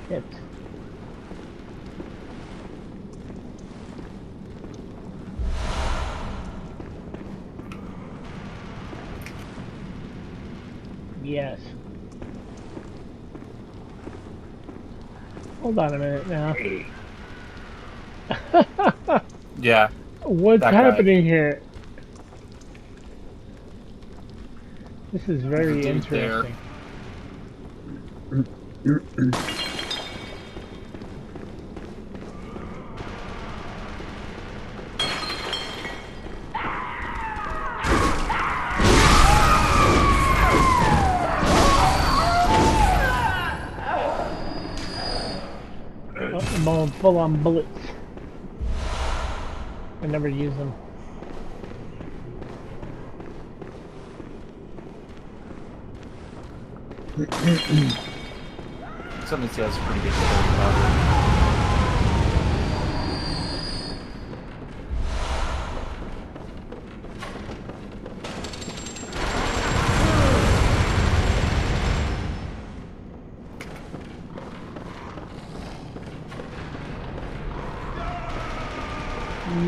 Shit. Yes. Hold on a minute now. Yeah. What's That guy. happening here? This is very dude there. interesting. Oh, I'm all full on bullets. I never use them. Somebody says pretty good story.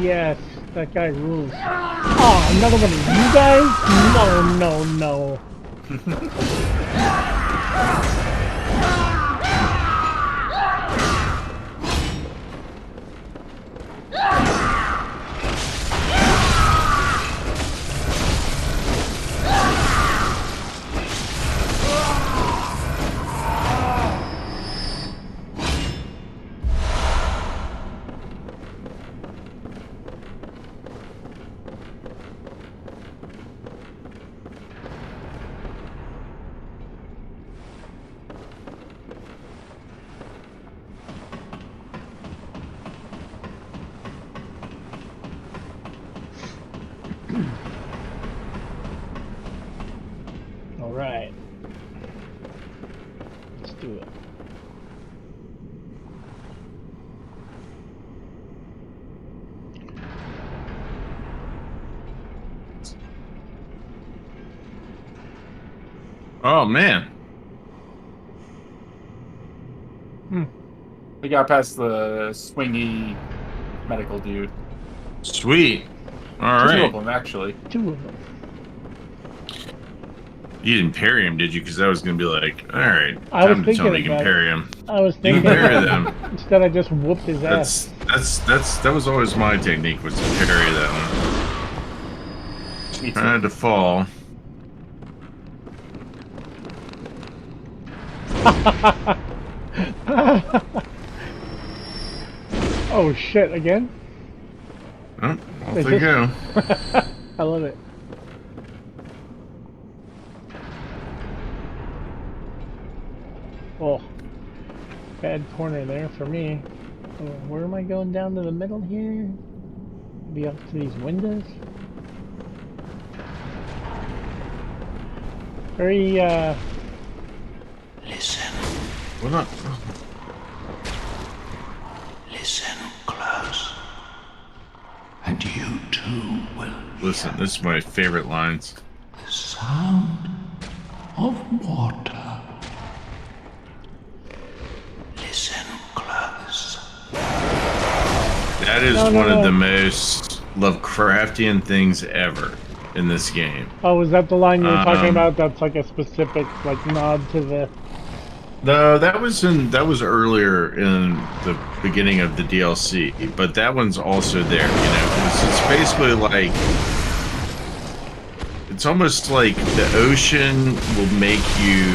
Yes, that guy rules. Oh, another one of you guys? No, no, no. All right. Let's do it. Oh man. We got past the swingy medical dude. Sweet. All Two right. of them, actually. 2 of them. You didn't parry him, did you? Because I was gonna be like, all right, I was time to tell me you thinking can about parry him. I was You thinking can parry them. instead I just whooped his ass. That was always my technique, was to parry them. Me I too. had to fall. Oh shit, again? Oh, off Is they this- go. I love it. Oh, bad corner there for me. Where am I going down to the middle here? Be up to these windows? Very, Listen, What up? listen close. And you too will Listen, this is my favorite lines. the sound of water. Listen close. That is No, no, one of no. the most Lovecraftian things ever in this game. oh, is that the line you were talking Um, about? That's like a specific, like, nod to the... No, that was earlier in the beginning of the DLC, but that one's also there. You know, it's basically like it's almost like the ocean will make you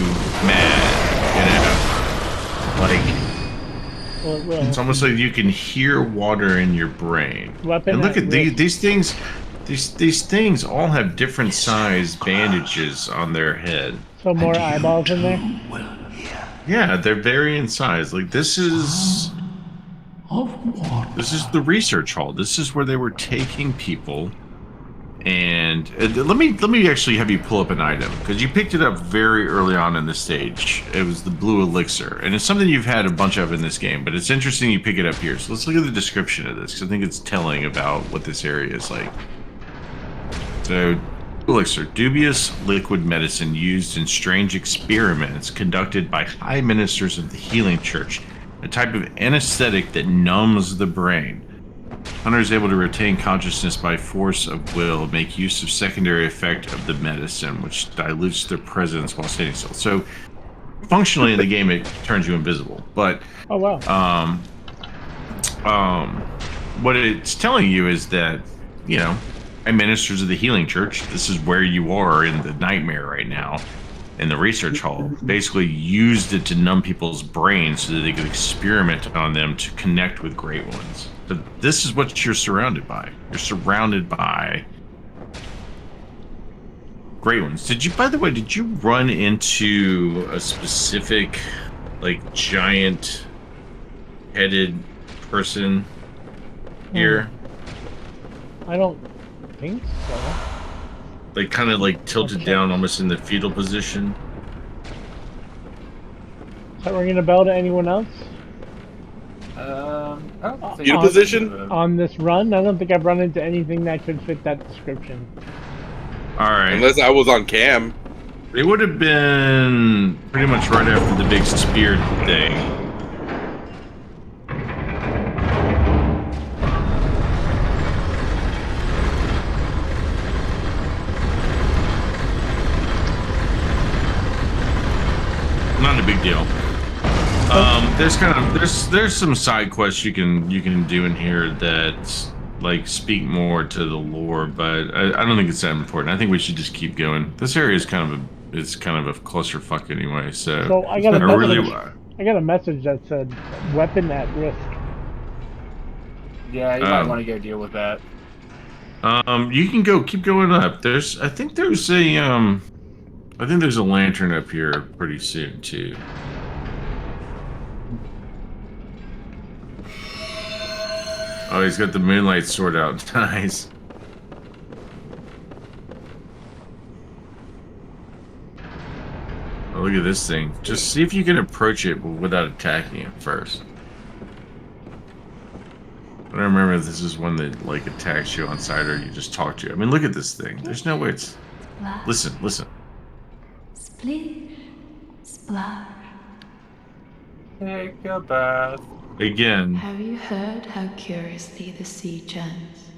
mad. You know, like Well, it will. it's almost like you can hear water in your brain. Weapon And look at at risk. these things. These things all have different size bandages on their head. So more eyeballs in there? Will hear Yeah, they're vary in size. Like this is of water. the research hall. This is where they were taking people. And let me actually have you pull up an item, because you picked it up very early on in the stage. It was the blue elixir, and it's something you've had a bunch of in this game, but it's interesting you pick it up here. So let's look at the description of this, because I think it's telling about what this area is like. So, elixir, dubious liquid medicine used in strange experiments conducted by high ministers of the healing church, a type of anesthetic that numbs the brain. Hunter is able to retain consciousness by force of will, make use of secondary effect of the medicine, which dilutes their presence while standing still. So, functionally in the game, it turns you invisible. But Oh, wow. what it's telling you is that you know, I minister to the Healing Church. This is where you are in the nightmare right now, in the research hall. Basically used it to numb people's brains so that they could experiment on them to connect with Great Ones. But this is what you're surrounded by. You're surrounded by Great Ones. By the way, did you run into a specific, like, giant headed person here? I don't think so. Like, kind of like tilted Okay. down almost in the fetal position? Is that ringing a bell to anyone else? I don't think Fetal position? On this run, I don't think I've run into anything that could fit that description. Alright. Unless I was on cam. It would have been pretty much right after the big spear thing. Not a big deal. There's some side quests you can do in here that like speak more to the lore, but I don't think it's that important. I think we should just keep going. This area is kind of a clusterfuck anyway. So I got a I message. really I got a message that said "weapon at risk." Yeah, you might want to go deal with that. You can keep going up. I think there's a lantern up here pretty soon too. Oh, he's got the moonlight sword out. Nice. Oh, look at this thing. Just see if you can approach it without attacking it first. I don't remember if this is one that like attacks you on sight or you just talk to you. I mean, look at this thing. There's no way it's... Listen. Splish, splash. Take a bath. Again. Have you heard how curiously the sea churns?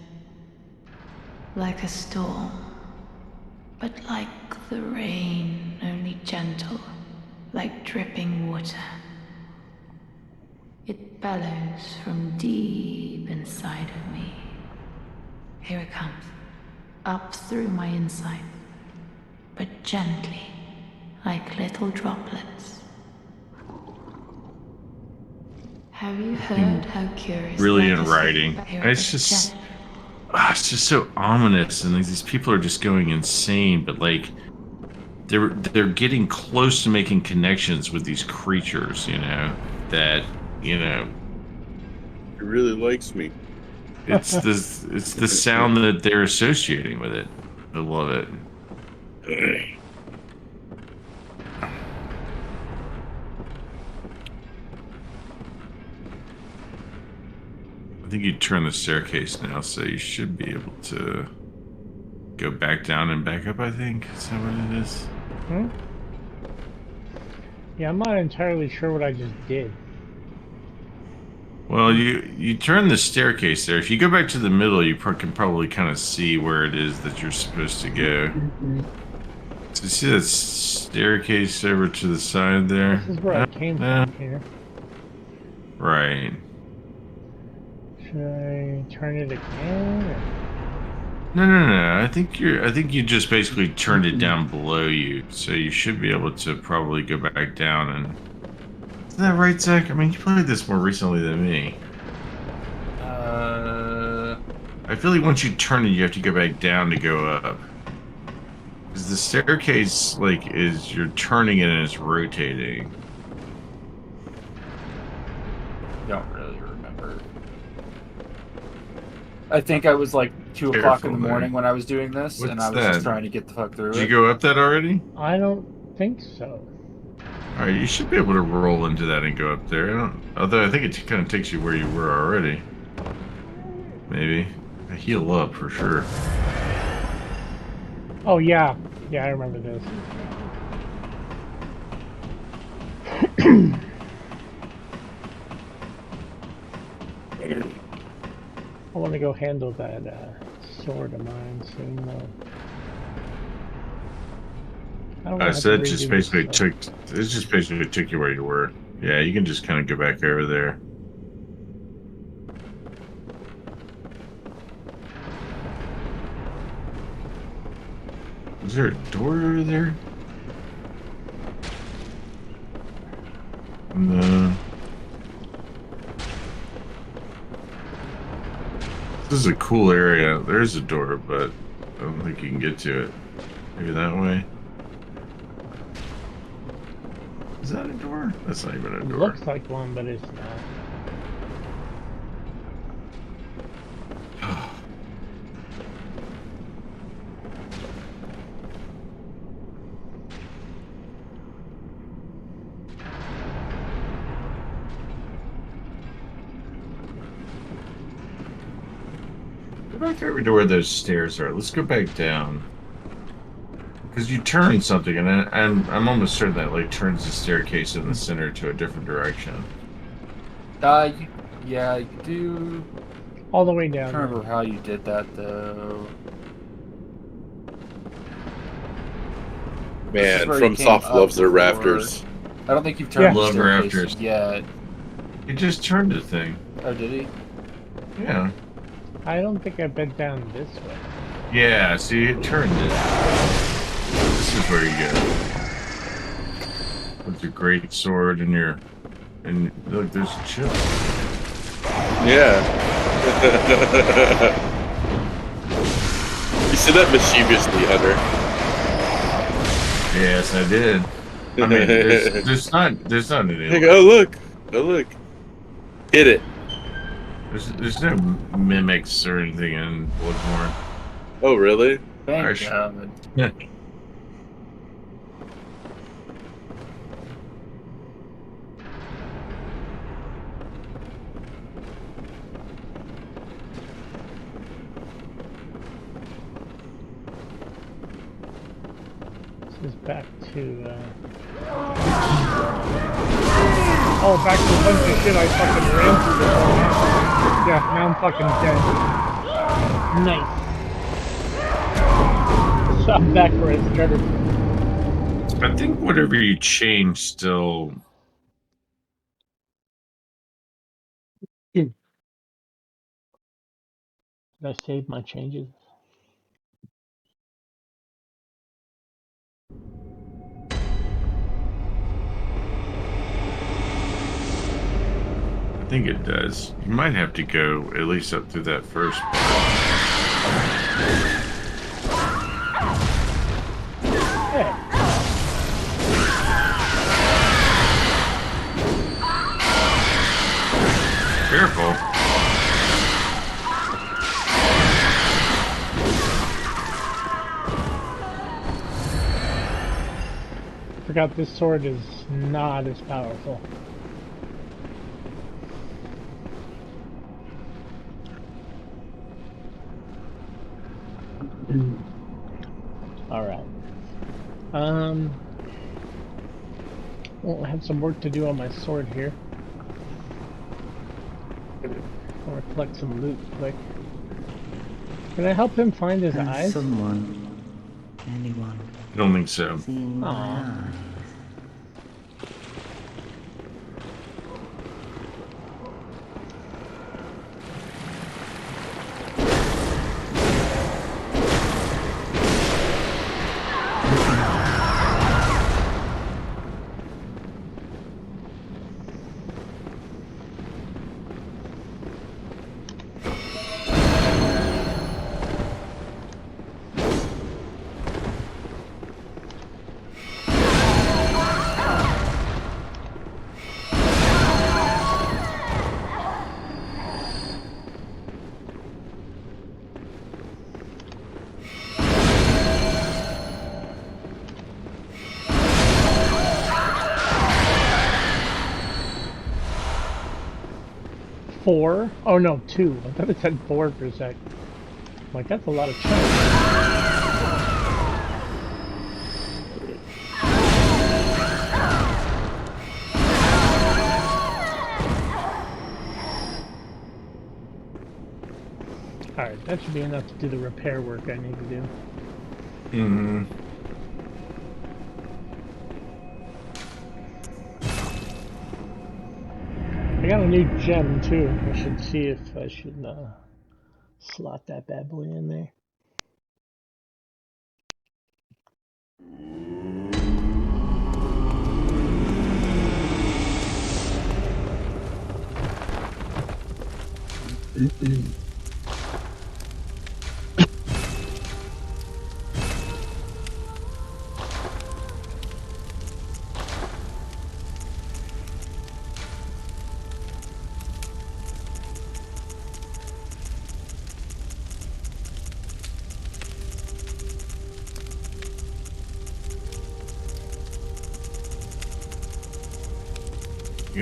Like a storm, but like the rain, only gentle, like dripping water. It bellows from deep inside of me. Here it comes, up through my inside, but gently, like little droplets. Have you heard how curious? Brilliant writing. It's just so ominous, and these people are just going insane. But like, they're getting close to making connections with these creatures. That He really likes me. it's the sound that they're associating with it. I love it. I think you turn the staircase now, so you should be able to go back down and back up, I think. Is that what it is? Hmm? Yeah, I'm not entirely sure what I just did. Well, you turn the staircase there. If you go back to the middle, you can probably kind of see where it is that you're supposed to go. So you see that staircase over to the side there? This is where I came from here. Right. Should I turn it again? Or? No. I think you just basically turned it down below you, so you should be able to probably go back down and. Isn't that right, Zach? I mean, you played this more recently than me. I feel like once you turn it, you have to go back down to go up. Because the staircase, like, you're turning it and it's rotating. Don't really remember. I think I was like 2 o'clock in the morning when I was doing this, and I was just trying to get the fuck through it. Did you go up that already? I don't think so. Alright, you should be able to roll into that and go up there. Although I think it kind of takes you where you were already. Maybe. I heal up for sure. Oh yeah, I remember this. I want to go handle that sword of mine soon, though. So it just basically took you where you were. Yeah, you can just kind of go back over there. Is there a door over there? No. This is a cool area. There's a door, but I don't think you can get to it. Maybe that way. Is that a door? That's not even a It door. looks like one, but it's not. Go back over to where those stairs are. Let's go back down. Because you turn something, and I'm almost certain that like turns the staircase in the center to a different direction. Yeah, you do. All the way I down. can't remember how you did that though. This is Man, where From you came Soft up loves their before. rafters. I don't think you've turned the Love staircase rafters. yet. He just turned the thing. Oh, did he? Yeah. I don't think I've been down this way. Yeah, see, it turned it. This is where you go. With your great sword and your... And look, there's a chip. Yeah. You said that mischievously, Hunter. Yes, I did. I mean, there's not any... Like, oh look! Oh look! Hit it! There's no mimics or anything in Bloodborne. Oh really? Thank God. This is back to, oh, back to a bunch of shit I fucking ran through before. Yeah, now I'm fucking dead. Nice. So I'm back where I started. I think whatever you change still... Did I save my changes? I think it does. You might have to go at least up through that first part. Hey. Careful. Forgot this sword is not as powerful. Alright. Well, I have some work to do on my sword here. I want to collect some loot quick. Can I help him find his eyes? Someone, anyone, I don't think so. seen my Aw. eyes. Four? Oh no, two. I thought it said four for a sec. Like, that's a lot of chunks. Alright, that should be enough to do the repair work I need to do. Mm-hmm. I got a new gem too. I should see if I should slot that bad boy in there. You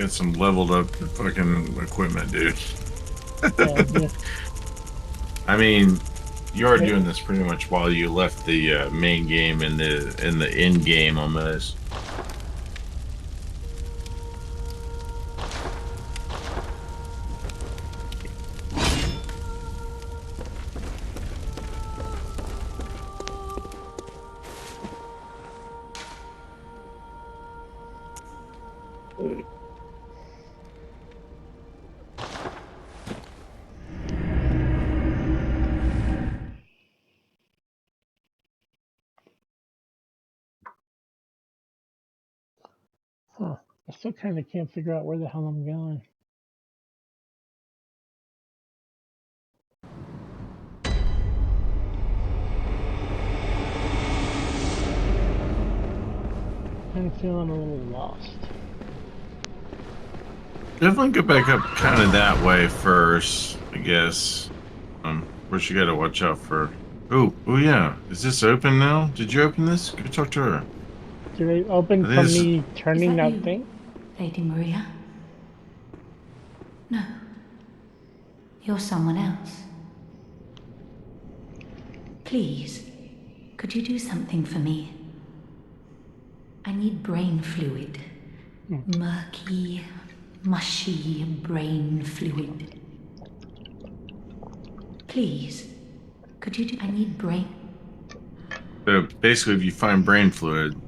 got some leveled up fucking equipment, dude. Yeah. I mean, you are doing this pretty much while you left the main game and the end game almost. Huh. I still kind of can't figure out where the hell I'm going. Kind of feeling a little lost. Definitely go back up kind of that way first, I guess. First you gotta watch out for... Oh yeah. Is this open now? Did you open this? Go talk to her. Did it open I think from this- me turning Is that that you? thing? Lady Maria? No. You're someone else. Please, could you do something for me? I need brain fluid. Murky, mushy brain fluid. Please, could you do... I need brain... So basically, if you find brain fluid,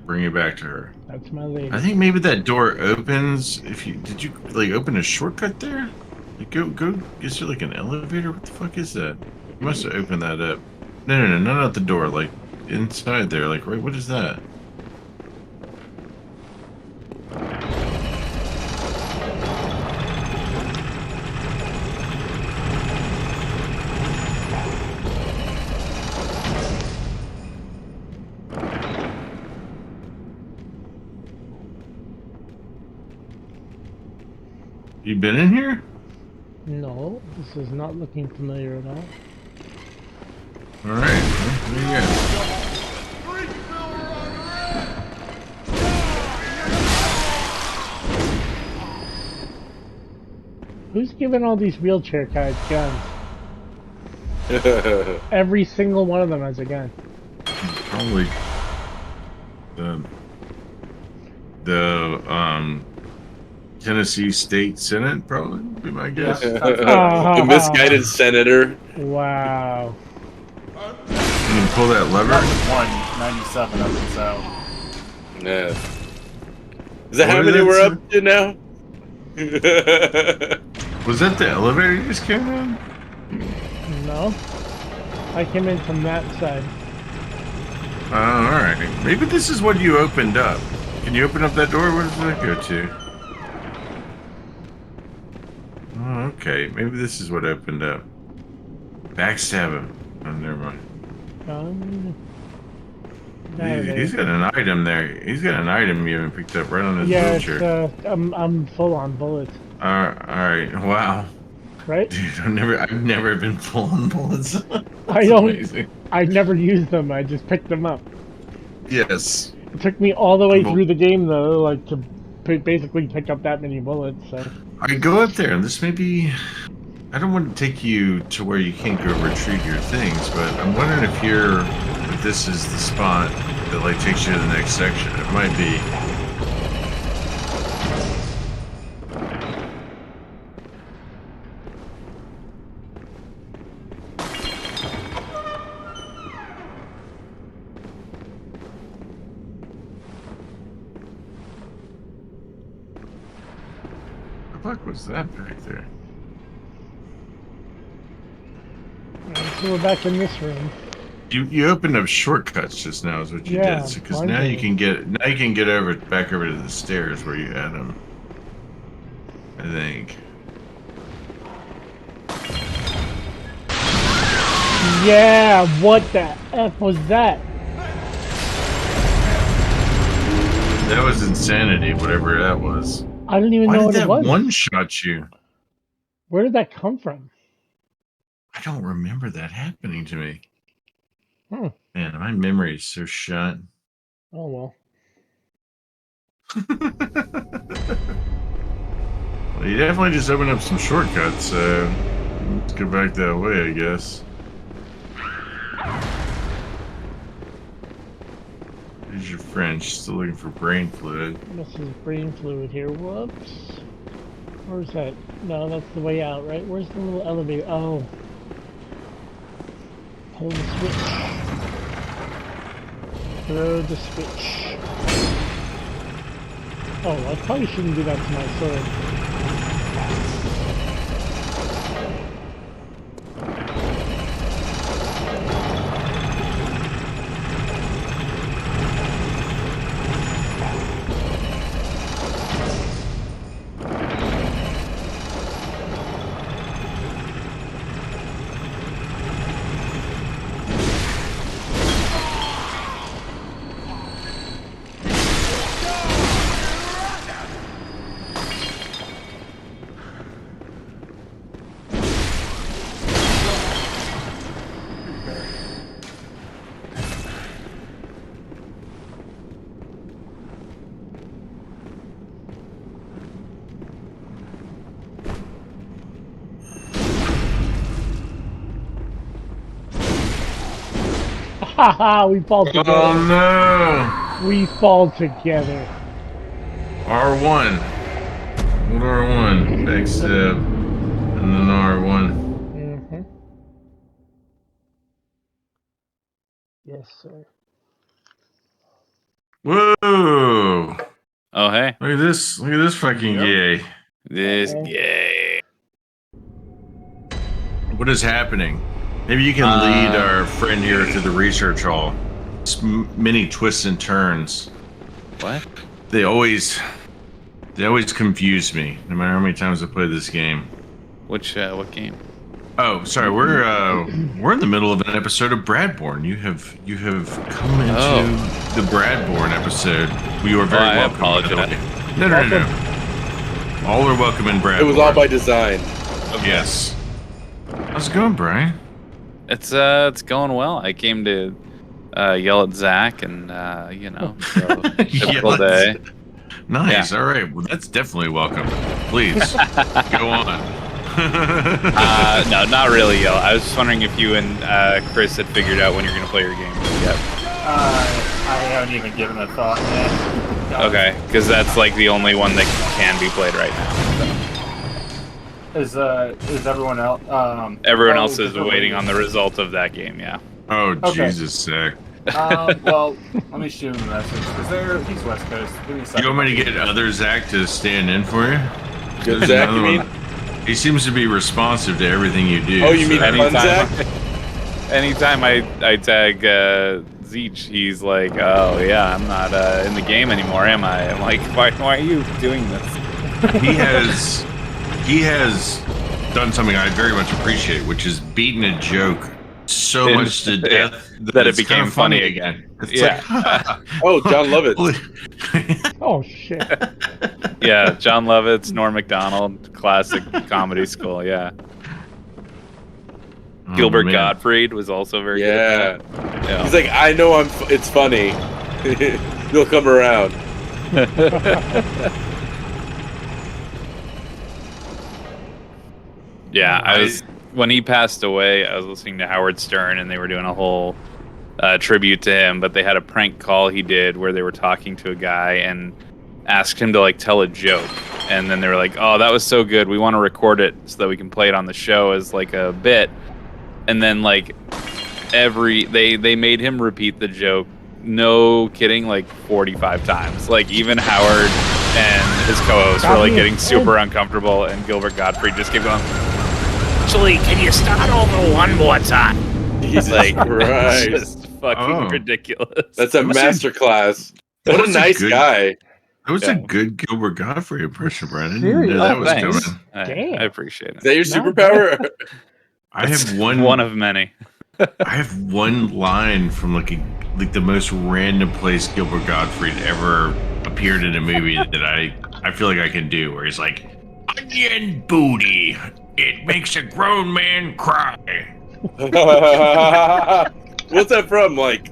bring it back to her. That's my lady. I think maybe that door opens if you... Did you, like, open a shortcut there? Like, go... Is there, like, an elevator? What the fuck is that? You must have opened that up. No, not at the door. Like, inside there. Like, right, what is that? You been in here? No, this is not looking familiar at all. Alright, well, there you go. Who's giving all these wheelchair guys guns? Every single one of them has a gun. Probably the Tennessee State Senate, probably would be my guess. The misguided senator. Wow. Can you pull that lever? That was 197 of them, so. Yeah. Is that how What many is we're that, up to now? Was that the elevator you just came in? No. I came in from that side. Oh, alright. Maybe this is what you opened up. Can you open up that door? Where does that go to? Oh, okay. Maybe this is what opened up. Backstab him. Oh, never mind. He's got an item there. He's got an item you haven't picked up right on his wheelchair. I'm full on bullets. Alright. Wow. Right? Dude, I've never been full on bullets. I don't. I never used them. I just picked them up. Yes. It took me all the way through the game though, like to basically pick up that many bullets. So. I go up there, and this may be. I don't want to take you to where you can't go retrieve your things, but I'm wondering if this is the spot that like takes you to the next section. It might be. What the fuck was that back there? So we're back in this room. You opened up shortcuts just now, is what you did. Because now you can get over back over to the stairs where you had them. I think. Yeah, what the F was that? That was insanity, whatever that was. I don't even Why know did what it that was. one-shot you? Where did that come from? I don't remember that happening to me. Hmm. Man, my memory is so shot. Oh well. Well, you definitely just opened up some shortcuts, so let's go back that way, I guess. Here's your friend. She's still looking for brain fluid. This is brain fluid here. Whoops. Where's that? No, that's the way out, right? Where's the little elevator? Oh. Pull the switch. Throw the switch. Oh, I probably shouldn't do that to my sword. Haha, we fall together. Oh no! We fall together. R1. Hold R1. Backstep. And then R1. Mm-hmm. Yes, sir. Whoa! Oh, hey. Look at this. Look at this fucking gay. This Uh-oh. gay. What is happening? Maybe you can lead our friend here through the research hall. It's many twists and turns. What? They always confuse me, no matter how many times I play this game. What game? Oh, sorry. We're in the middle of an episode of Bradborne. You have come into the Bradborne episode. You are very welcome. I apologize. No. All are welcome in Bradborne. It was all by design. Yes. How's it going, Brian? It's going well. I came to yell at Zach, and you know, so typical day. Nice. Yeah. All right. Well, that's definitely welcome. Please go on. No, not really yell. I was just wondering if you and Chris had figured out when you're going to play your game yet. I haven't even given a thought yet. Okay, because that's like the only one that can be played right now. Is everyone else? Everyone else is waiting on the result of that game. Yeah. Oh, Okay. Jesus, sick. Well, let me shoot him a message. He's West Coast. Give me a second. You want me to get other Zach to stand in for you? Good There's Zach, another you mean? one. He seems to be responsive to everything you do. Oh, you mean so- fun Zach? Anytime I tag Zeech, he's like, "Oh yeah, I'm not in the game anymore, am I?" I'm like, "Why are you doing this?" He has done something I very much appreciate, which is beaten a joke so much to death that it it's became kinda funny again. It's Yeah. like, Oh, John Lovett. Oh shit. Yeah, John Lovitz, Norm Macdonald, classic comedy school. Yeah. Oh, Gilbert man. Gottfried was also very good. Yeah. At that. Yeah. He's like, I know it's funny. You'll come around. Yeah, when he passed away, I was listening to Howard Stern, and they were doing a whole tribute to him. But they had a prank call he did where they were talking to a guy and asked him to like tell a joke, and then they were like, "Oh, that was so good. We want to record it so that we can play it on the show as like a bit." And then like they made him repeat the joke. No kidding, like 45 times. Like even Howard and his co-host were like getting super uncomfortable, and Gilbert Gottfried just kept going. Actually, can you start over one more time? He's Like, Christ. just fucking ridiculous. That's a masterclass. What a nice guy. That was a good Gilbert Gottfried impression, Brian. I didn't know that was Thanks. coming. I appreciate it. Is that your superpower? I have one One of many. I have one line from like the most random place Gilbert Gottfried ever appeared in a movie that I feel like I can do, where he's like, "Onion booty, it makes a grown man cry." What's that from? Like,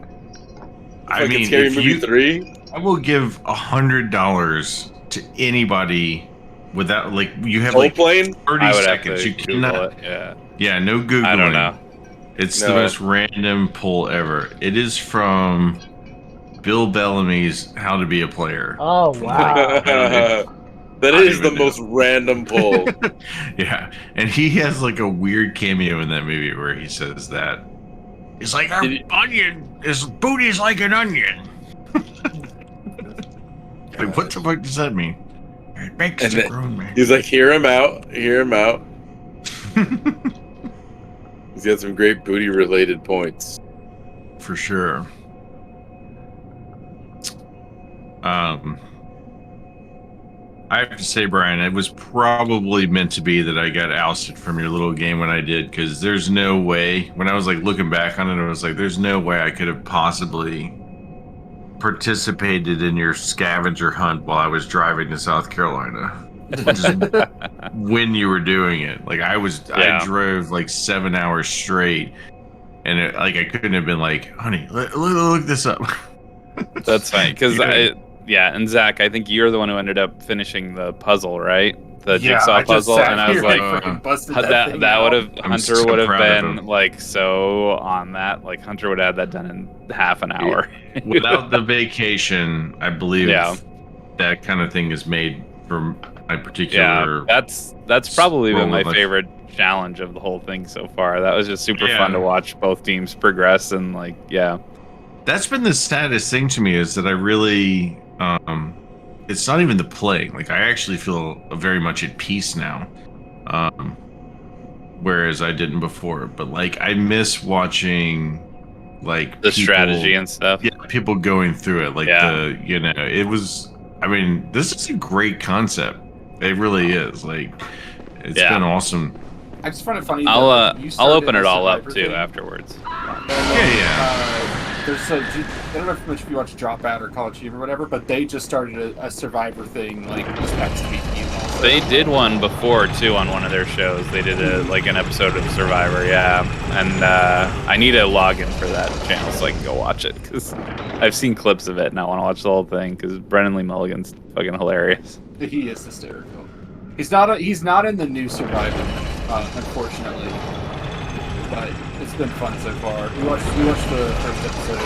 I fucking mean, Scary if Movie you, 3? I will give $100 to anybody without like you have Soul like Plane? 30 I would have seconds. to You Google cannot. it. Yeah. Yeah, no googling. I don't know. It's the No. most random pull ever. It is from Bill Bellamy's How to Be a Player. Oh, From, wow. That I don't is the even know. most random pull. Yeah, and he has like a weird cameo in that movie where he says that. He's like, our onion, his booty's like an onion. Like, what the fuck does that mean? It makes And a then- grown man. He's like, hear him out. He's got some great booty related points. For sure. I have to say, Brian, it was probably meant to be that I got ousted from your little game when I did, because there's no way, when I was like looking back on it, I was like, there's no way I could have possibly participated in your scavenger hunt while I was driving to South Carolina. Just when you were doing it. Like I drove like 7 hours straight, and I couldn't have been like, honey, look this up. That's fine, because You know, and Zach, I think you're the one who ended up finishing the puzzle, right? The Yeah, jigsaw I just puzzle, sat and I was here like, and freaking busted that thing that would out. have I'm Hunter so would have proud of been him. like so on that. Like Hunter would have had that done in half an hour. Without the vacation, I believe Yeah. that kind of thing is made for my Yeah, particular. that's probably been my scroll of- favorite challenge of the whole thing so far. That was just super Yeah. fun to watch both teams progress, and like, yeah. That's been the saddest thing to me, is that I really, it's not even the playing. Like I actually feel very much at peace now, whereas I didn't before. But like I miss watching, like The people- strategy and stuff. Yeah, people going through it. Like Yeah. it was. I mean, this is a great concept. It really is. Like, it's Yeah. been awesome. I just find it funny. I'll that, like, you I'll started open it the all up Survivor too thing, afterwards. and Yeah. There's I don't know if you watch Dropout or College Team or whatever, but they just started a Survivor thing like this past week. Also. They did one before too on one of their shows. They did an episode of Survivor, yeah. And I need a login for that channel so I can go watch it, because I've seen clips of it and I want to watch the whole thing because Brendan Lee Mulligan's fucking hilarious. He is hysterical. He's not in the new Survivor, unfortunately. But it's been fun so far. We watched the first episode.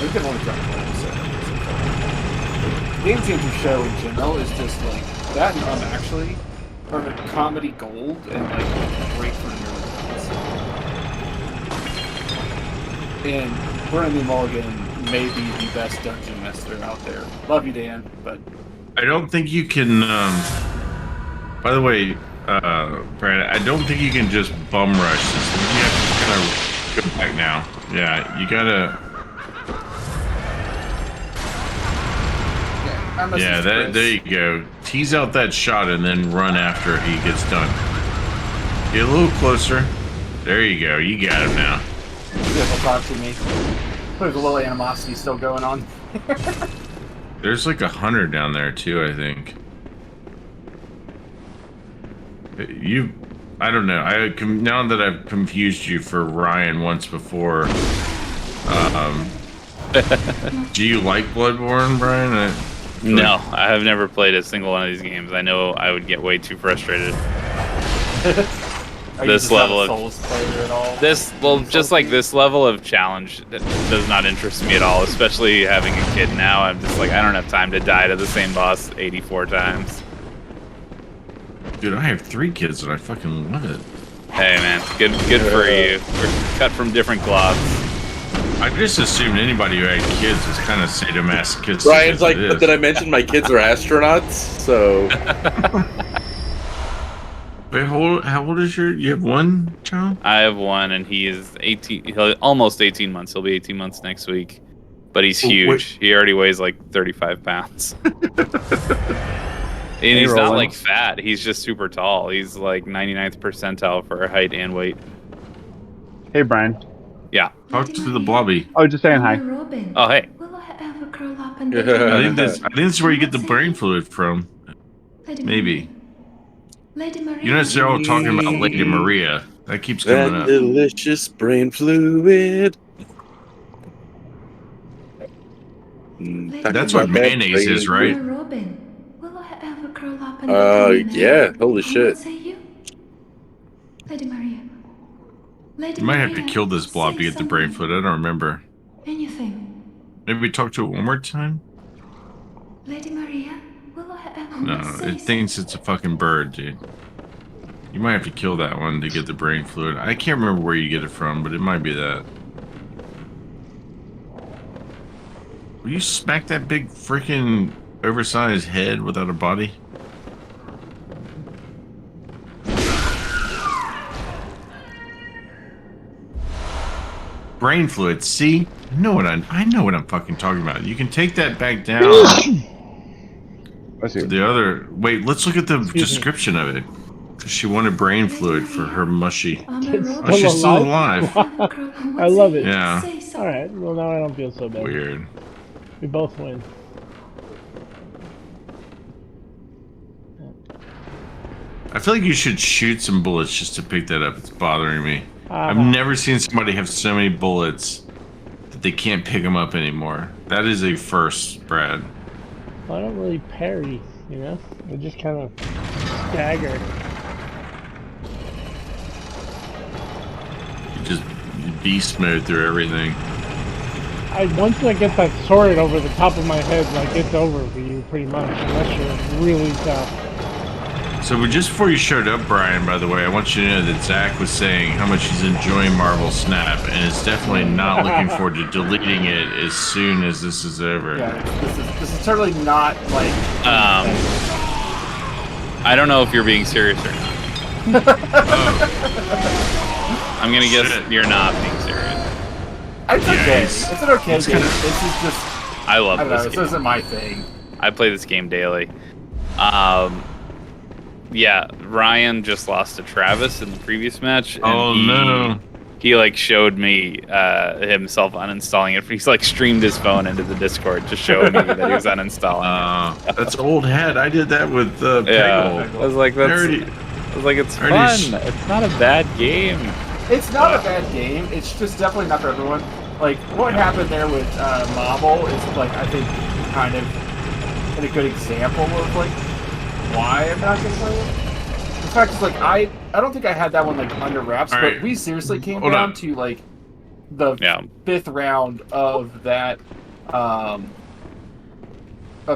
We've been only dropped one episode so far. The Game Changer show in general is just like that, and actually are comedy gold and like great for nerds. And Brendan Mulligan may be the best dungeon master out there. Love you, Dan, but I don't think you can. By the way, Brad, I don't think you can just bum rush this. You have to kind of go back now. Yeah, you gotta. Yeah, there you go. Tease out that shot and then run after he gets done. Get a little closer. There you go. You got him now. He'll talk to me. There's a little animosity still going on. There's like 100 down there too, I think. I don't know. Now that I've confused you for Ryan once before. Do you like Bloodborne, Brian? No, I have never played a single one of these games. I know I would get way too frustrated. This level of Souls player at all? just like this level of challenge does not interest me at all, especially having a kid now. I'm just like, I don't have time to die to the same boss 84 times. Dude, I have 3 kids and I fucking love it. Hey man, good for you. We're cut from different cloths. I just assumed anybody who had kids was kind of sadomasochistic. Brian's like, as it but is. did I mention my kids are astronauts? So Wait, how old is you have one child? I have one, and he is 18. Almost 18 months. He'll be 18 months next week. But he's huge. wait. He already weighs like 35 pounds. And he's not rolling. like fat. He's just super tall. He's like 99th percentile for height and weight. Hey, Brian. Yeah. Talk to the blobby. Oh, just saying hi. Robin. Oh, hey. Will I ever curl up and I think this is where you get the brain fluid from. Maybe. Lady Maria. You notice they're all talking about Lady Maria. That keeps coming That up. delicious brain fluid. That's what mayonnaise is, right? Robin. Will I ever curl up and Yeah. Holy shit. What say you? Lady Maria. Lady You might have to Maria, kill this blob say to get the brain something. fluid. I don't remember. Anything. Maybe we talk to it one more time? Lady Maria, will I ever No, say it thinks it's a fucking bird, dude. You might have to kill that one to get the brain fluid. I can't remember where you get it from, but it might be that. Will you smack that big freaking oversized head without a body? Brain fluid. See, I know what I'm fucking talking about. You can take that back down I see. to the other. Wait, let's look at the Excuse me. description of it. Because she wanted brain fluid for her mushy. It's Oh, she's still alive. I love it. Yeah. Alright, well now I don't feel so bad. Weird. We both win. I feel like you should shoot some bullets just to pick that up. It's bothering me. I've Uh-huh. never seen somebody have so many bullets that they can't pick them up anymore. That is a first, Brad. I don't really parry, you know? I just kind of stagger. You just beast mode through everything. Once I get that sword over the top of my head, like, it's over for you, pretty much, unless you're really tough. So just before you showed up, Brian, by the way, I want you to know that Zach was saying how much he's enjoying Marvel Snap and is definitely not looking forward to deleting it as soon as this is over. Yeah, this is totally not like. I don't know if you're being serious or not. I'm gonna guess you're not being serious. It's okay. It's an okay game. kinda- This is just. I love I don't know. this This game. isn't my thing. I play this game daily. Yeah, Ryan just lost to Travis in the previous match. And Oh, no. He like showed me himself uninstalling it. He's like streamed his phone into the Discord, just showing me that he was uninstalling it. That's old hat. I did that with Yeah, Peggle. I was like, it's fun. It's not a bad game. It's not a bad game. It's just definitely not for everyone. Like what happened there with Marble is like I think kind of a good example of like why I'm not gonna play it. In fact, it's like I don't think I had that one like under wraps, All but right. we seriously came Hold down on. to like the fifth round of that of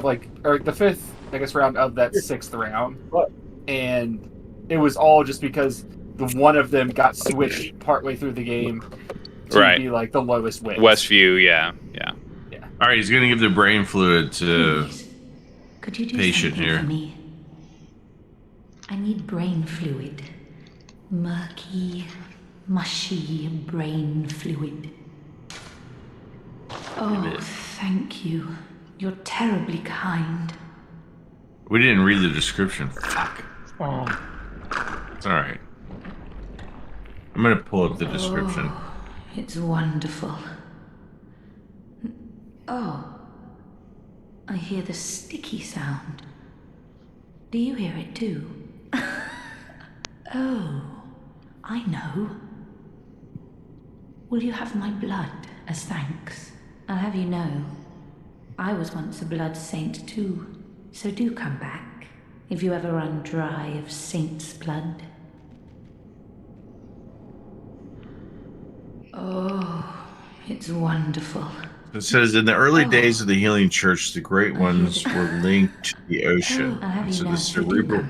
like or the fifth I guess round of that sixth round, and it was all just because the one of them got switched partway through the game to be like the lowest win. Westview, yeah. All right, he's gonna give the brain fluid to Could you do patient something here. for me? I need brain fluid. Murky, mushy brain fluid. Oh, thank you. You're terribly kind. We didn't read the description. Fuck. Oh. It's all right. I'm gonna pull up the description. Oh, it's wonderful. Oh, I hear the sticky sound. Do you hear it too? Oh, I know. Will you have my blood as thanks? I'll have you know, I was once a blood saint too, so do come back if you ever run dry of saint's blood. Oh, it's wonderful. It says, in the early days of the healing church, the great ones were linked to the ocean. And so the cerebral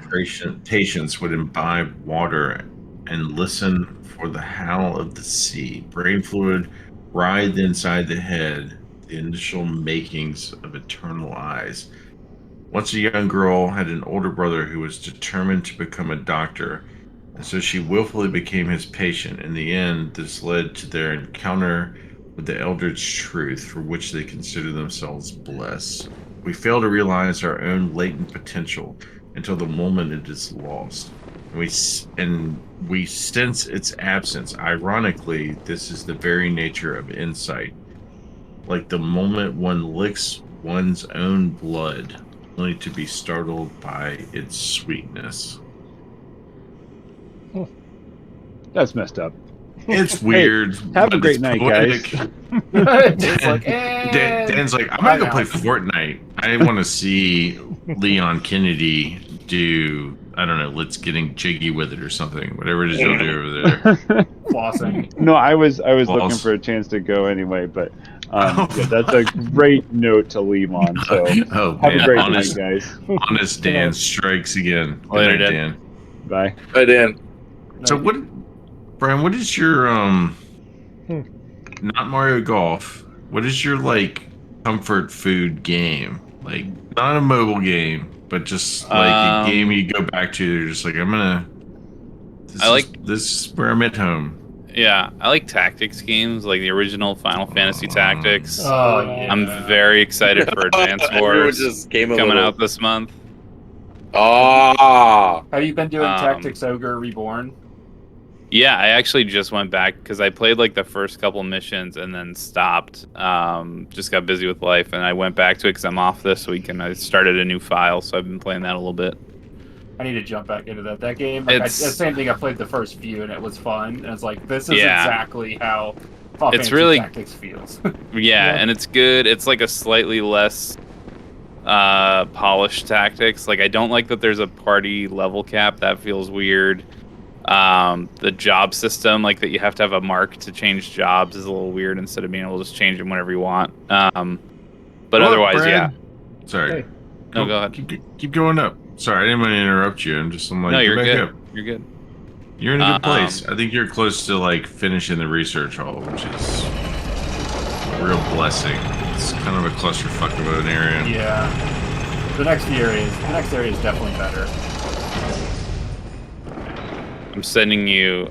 patients would imbibe water and listen for the howl of the sea. Brain fluid writhed inside the head, the initial makings of eternal eyes. Once a young girl had an older brother who was determined to become a doctor, and so she willfully became his patient. In the end, this led to their encounter with the Eldritch truth, for which they consider themselves blessed. We fail to realize our own latent potential until the moment it is lost. we sense its absence. Ironically, this is the very nature of insight. Like the moment one licks one's own blood, only to be startled by its sweetness. That's messed up. It's weird. Have a but great it's night, poetic. guys. It's like, Dan's like, I'm gonna go play Fortnite. I want to see Leon Kennedy do, I don't know, let's getting jiggy with it or something. Whatever it is you'll do over there. flossing. No, I was looking Balls. for a chance to go anyway, but yeah, that's a great note to leave on. So Oh, have a man. great Honest, night, guys. honest Dan strikes again. Good Later, night, Dan. Dan. Bye. Hi, Dan. So what, Brian, what is your not Mario Golf, what is your like comfort food game? Like not a mobile game, but just like a game you go back to, you're just like, this is where I'm at home. Yeah, I like tactics games, like the original Final Fantasy Tactics. Oh, yeah. I'm very excited for Advance Everyone Wars just came a coming little- out this month. Ah, Have you been doing Um, Tactics Ogre Reborn? Yeah, I actually just went back because I played like the first couple missions and then stopped. Just got busy with life, and I went back to it because I'm off this week, and I started a new file, so I've been playing that a little bit. I need to jump back into that. That game, like, the same thing. I played the first few, and it was fun. And it's like, this is exactly how Final Fantasy really Tactics feels. Yeah, and it's good. It's like a slightly less polished tactics. Like I don't like that there's a party level cap. That feels weird. The job system, like that you have to have a mark to change jobs, is a little weird instead of being able to just change them whenever you want. But Well, otherwise, Brad, yeah. Sorry. Hey. No, go ahead. Keep going up. Sorry, I didn't want to interrupt you. I'm like, No, you're go back good. up. You're good. You're in a good place. I think you're close to like finishing the research hall, which is a real blessing. It's kind of a clusterfuck of an area. Yeah. The next area is definitely better. I'm sending you 2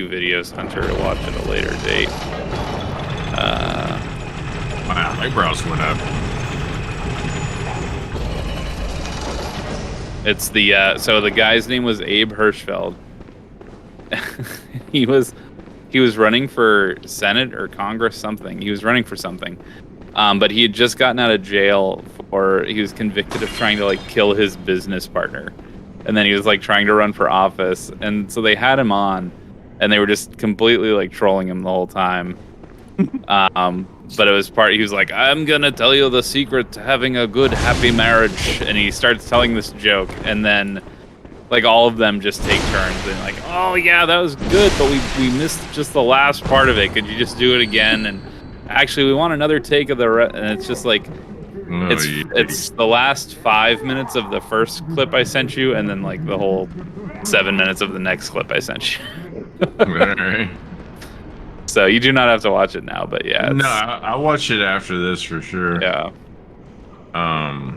videos, Hunter, to watch at a later date. Wow, my brows went up. It's the so the guy's name was Abe Hirschfeld. he was running for Senate or Congress, something. He was running for something. But he had just gotten out of jail he was convicted of trying to like kill his business partner. And then he was like trying to run for office. And so they had him on and they were just completely like trolling him the whole time. But it was he was like, I'm gonna tell you the secret to having a good, happy marriage. And he starts telling this joke, and then like all of them just take turns and like, oh yeah, that was good, but we missed just the last part of it. Could you just do it again? And actually, we want another take of and it's just like, it's the last 5 minutes of the first clip I sent you, and then like the whole 7 minutes of the next clip I sent you. All right. So you do not have to watch it now, but yeah. No, I'll watch it after this for sure. Yeah. I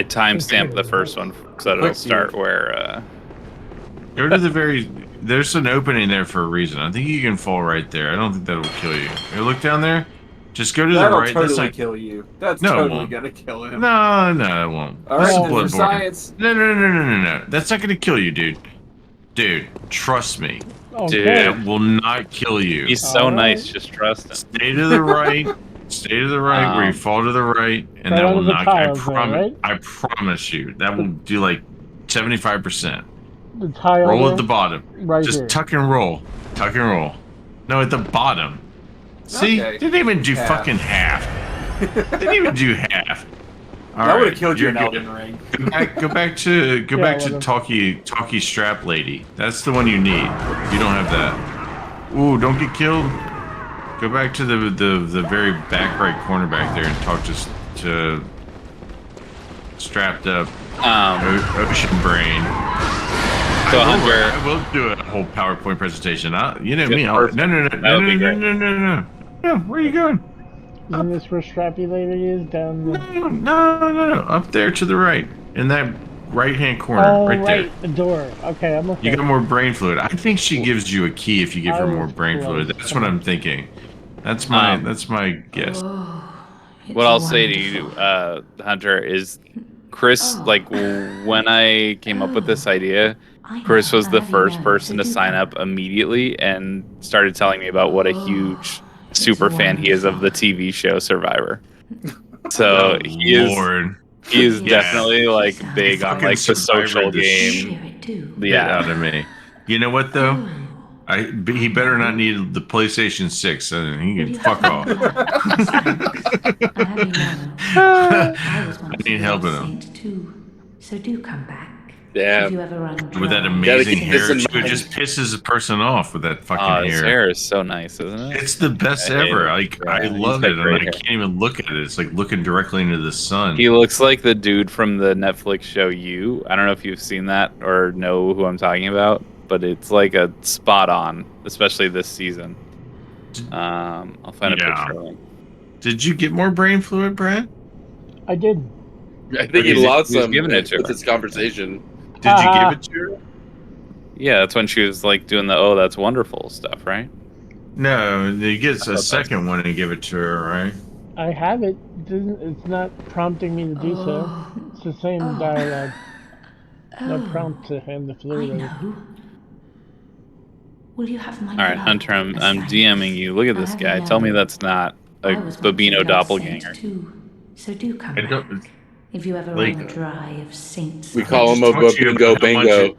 timestamped the first one so it'll start where. Go to the there's an opening there for a reason. I think you can fall right there. I don't think that'll kill you. Here, look down there. Just go to That'll the right. totally That's like, kill you. That's No, it totally won't. gonna kill him. No, it won't. All This is right, then for Bloodborne. science. No. That's not gonna kill you, dude. Dude, trust me. Dude, It will not kill you. he's so nice. Just trust him. Stay to the right. Stay to the right where you fall to the right, and Right that under will the knock. tiles there, right? I promise you, that will do like 75%. The tile Roll there? at the bottom. Right Just here. tuck and roll. Tuck and roll. No, at the bottom. See? Okay. Didn't even do Half. fucking half. Didn't even do half. All That would right, have killed you in you're Elden good. Ring. Go back to well, talkie strap lady. That's the one you need. You don't have that. Ooh, don't get killed. Go back to the very back right corner back there and talk to strapped up Ocean Brain. So Hunter, I will do a whole PowerPoint presentation. You know Good me. person. No. No, where are you going? Isn't this where Strappy Lady is? Down the... No. Up there to the right. In that right-hand corner. Oh, right there. the door. Okay, I'm okay. You got more brain fluid. I think she gives you a key if you give her I more was brain fluid. close. That's what I'm thinking. That's my guess. what I'll say to you, Hunter, is Chris, like when I came up with this idea, Chris was the first person to sign up immediately and started telling me about what a huge super fan he is of the TV show Survivor. So Oh, Lord. he is Yeah. definitely like big on fucking like the social Survivored the game. Shit Yeah. out of me. You know what though? He better not need the PlayStation 6, and he can fuck off. I need help with him. So do come back. Damn. If you ever run With that dry. amazing keep this hair, in too, it mind. just pisses a person off with that fucking His hair is so nice, isn't it? It's the best I hate ever. it. Like Yeah, I he's love got it, and great I hair. can't even look at it. It's like looking directly into the sun. He looks like the dude from the Netflix show You. I don't know if you've seen that or know who I'm talking about, but it's like a spot on, especially this season. I'll find a picture of him. Did you get more brain fluid, Brad? I did. I think he He's- lost he's some giving it to with her. this conversation. Did you give it to her? Yeah, that's when she was like doing the "Oh, that's wonderful" stuff, right? No, he gets I a thought second one and give it to her, right? I have it. It's not prompting me to do so. It's the same dialogue. No prompt to hand the fluid over. Will you have my All right, Hunter, I'm DMing you. Look at this guy. Tell me that's not a Babino doppelganger. So do come I back. don't. If you ever Like- run dry of saints. We call him a Talk to you bingo about how much bingo.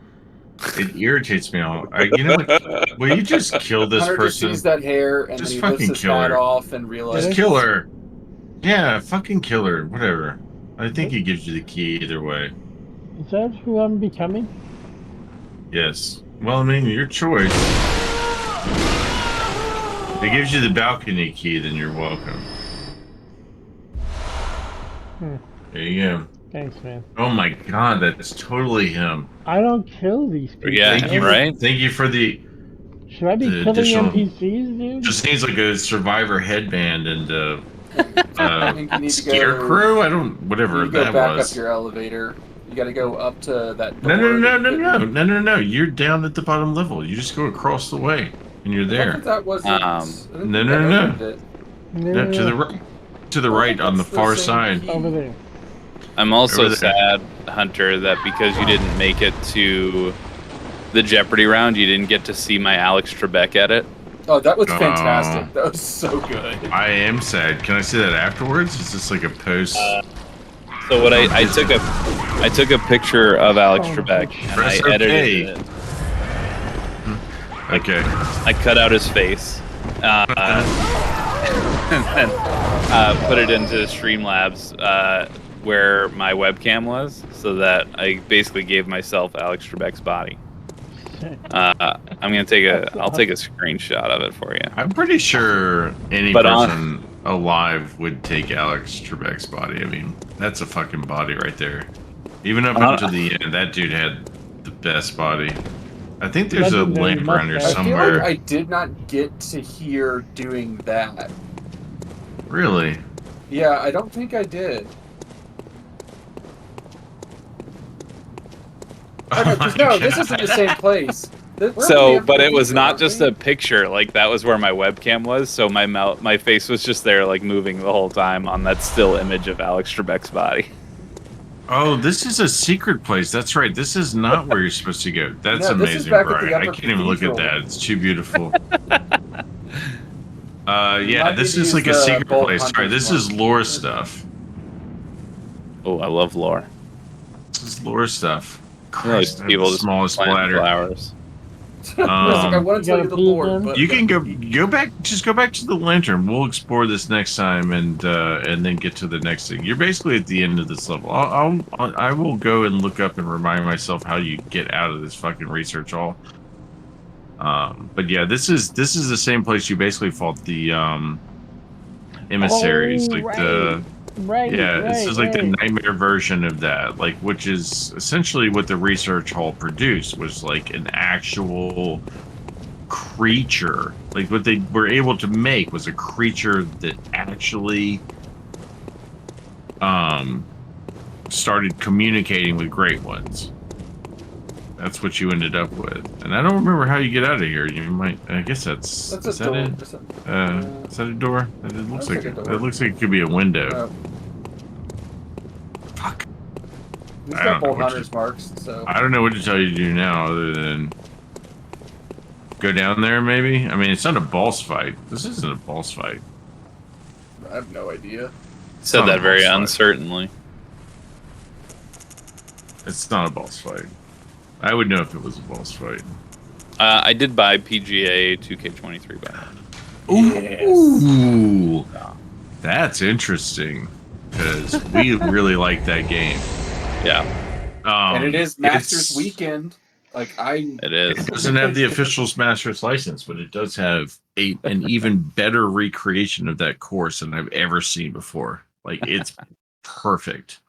It irritates me all. You know what? Will you just kill this Hunter just person? sees that hair and Just then he lifts fucking his kill hat her. off and realizes. Just kill her. Yeah, fucking kill her. Whatever. I think he gives you the key either way. Is that who I'm becoming? Yes. Well, I mean, your choice. If it gives you the balcony key, then you're welcome. There you go. Thanks, man. Oh my god, that's totally him. I don't kill these people. Yeah, Thank you, right? Thank you for the. Should I be The killing additional- NPCs, dude? Just needs like a survivor headband and I think you need to go. scarecrow. I don't. Whatever You go that back was. up your elevator. You got to go up to that No, door. no. You're down at the bottom level. You just go across the way, and you're there. That wasn't. No. No, to the right on the far side. Over there. I'm also Over there. sad, Hunter, that because you didn't make it to the Jeopardy round, you didn't get to see my Alex Trebek edit. Oh, that was Oh. fantastic. That was so good. I am sad. Can I see that afterwards? Is this like a post? So what I took a picture of Alex Trebek and I Press edited OK. it. Okay. I cut out his face, and then put it into Streamlabs where my webcam was, so that I basically gave myself Alex Trebek's body. I'm gonna take I'll take a screenshot of it for you. I'm pretty sure any But on- person alive would take Alex Trebek's body. I mean, that's a fucking body right there. Even up until the end, that dude had the best body. I think there's a Legendary lamp around here mustache. I feel somewhere. like I did not get to hear doing that. Really? Yeah, I don't think I did. Okay, 'cause no, this isn't the same place. So, but it was not just a picture. Like that was where my webcam was. So my face was just there, like moving the whole time on that still image of Alex Trebek's body. Oh, this is a secret place. That's right. This is not where you're supposed to go. That's No, this is amazing, back at the Brian. I Upper can't even look at Cathedral. that. It's too beautiful. Yeah, might this need to is like a use the secret Bolt place. Sorry, Hunters this is one. lore stuff. Oh, I love lore. This is lore stuff. Those Christ, I have people the just smallest plant bladder. flowers. I want to tell you the lore, but You can go back. Just go back to the lantern. We'll explore this next time, and then get to the next thing. You're basically at the end of this level. I will go and look up and remind myself how you get out of this fucking research hall. But yeah, this is the same place you basically fought the emissaries, Oh, like the. Right. Yeah, this is like the right. nightmare version of that, like which is essentially what the research hall produced was like an actual creature. Like what they were able to make was a creature that actually started communicating with great ones. That's what you ended up with. And I don't remember how you get out of here. You might I guess is a that door. it? Is that a door? It looks like a door. it looks like it could be a window. Oh. Fuck. He's I got don't know both what hunter's marks, so I don't know what to tell you to do now other than go down there maybe. I mean, it's not a boss fight. This isn't a boss fight. I have no idea. Said not a that very boss fight. uncertainly. It's not a boss fight. I would know if it was a boss fight. I did buy PGA 2K23 back. Ooh, that's interesting because we really like that game. Yeah, And it is Masters it's- weekend. Like it is. It doesn't have the official Masters license, but it does have an even better recreation of that course than I've ever seen before. Like it's perfect.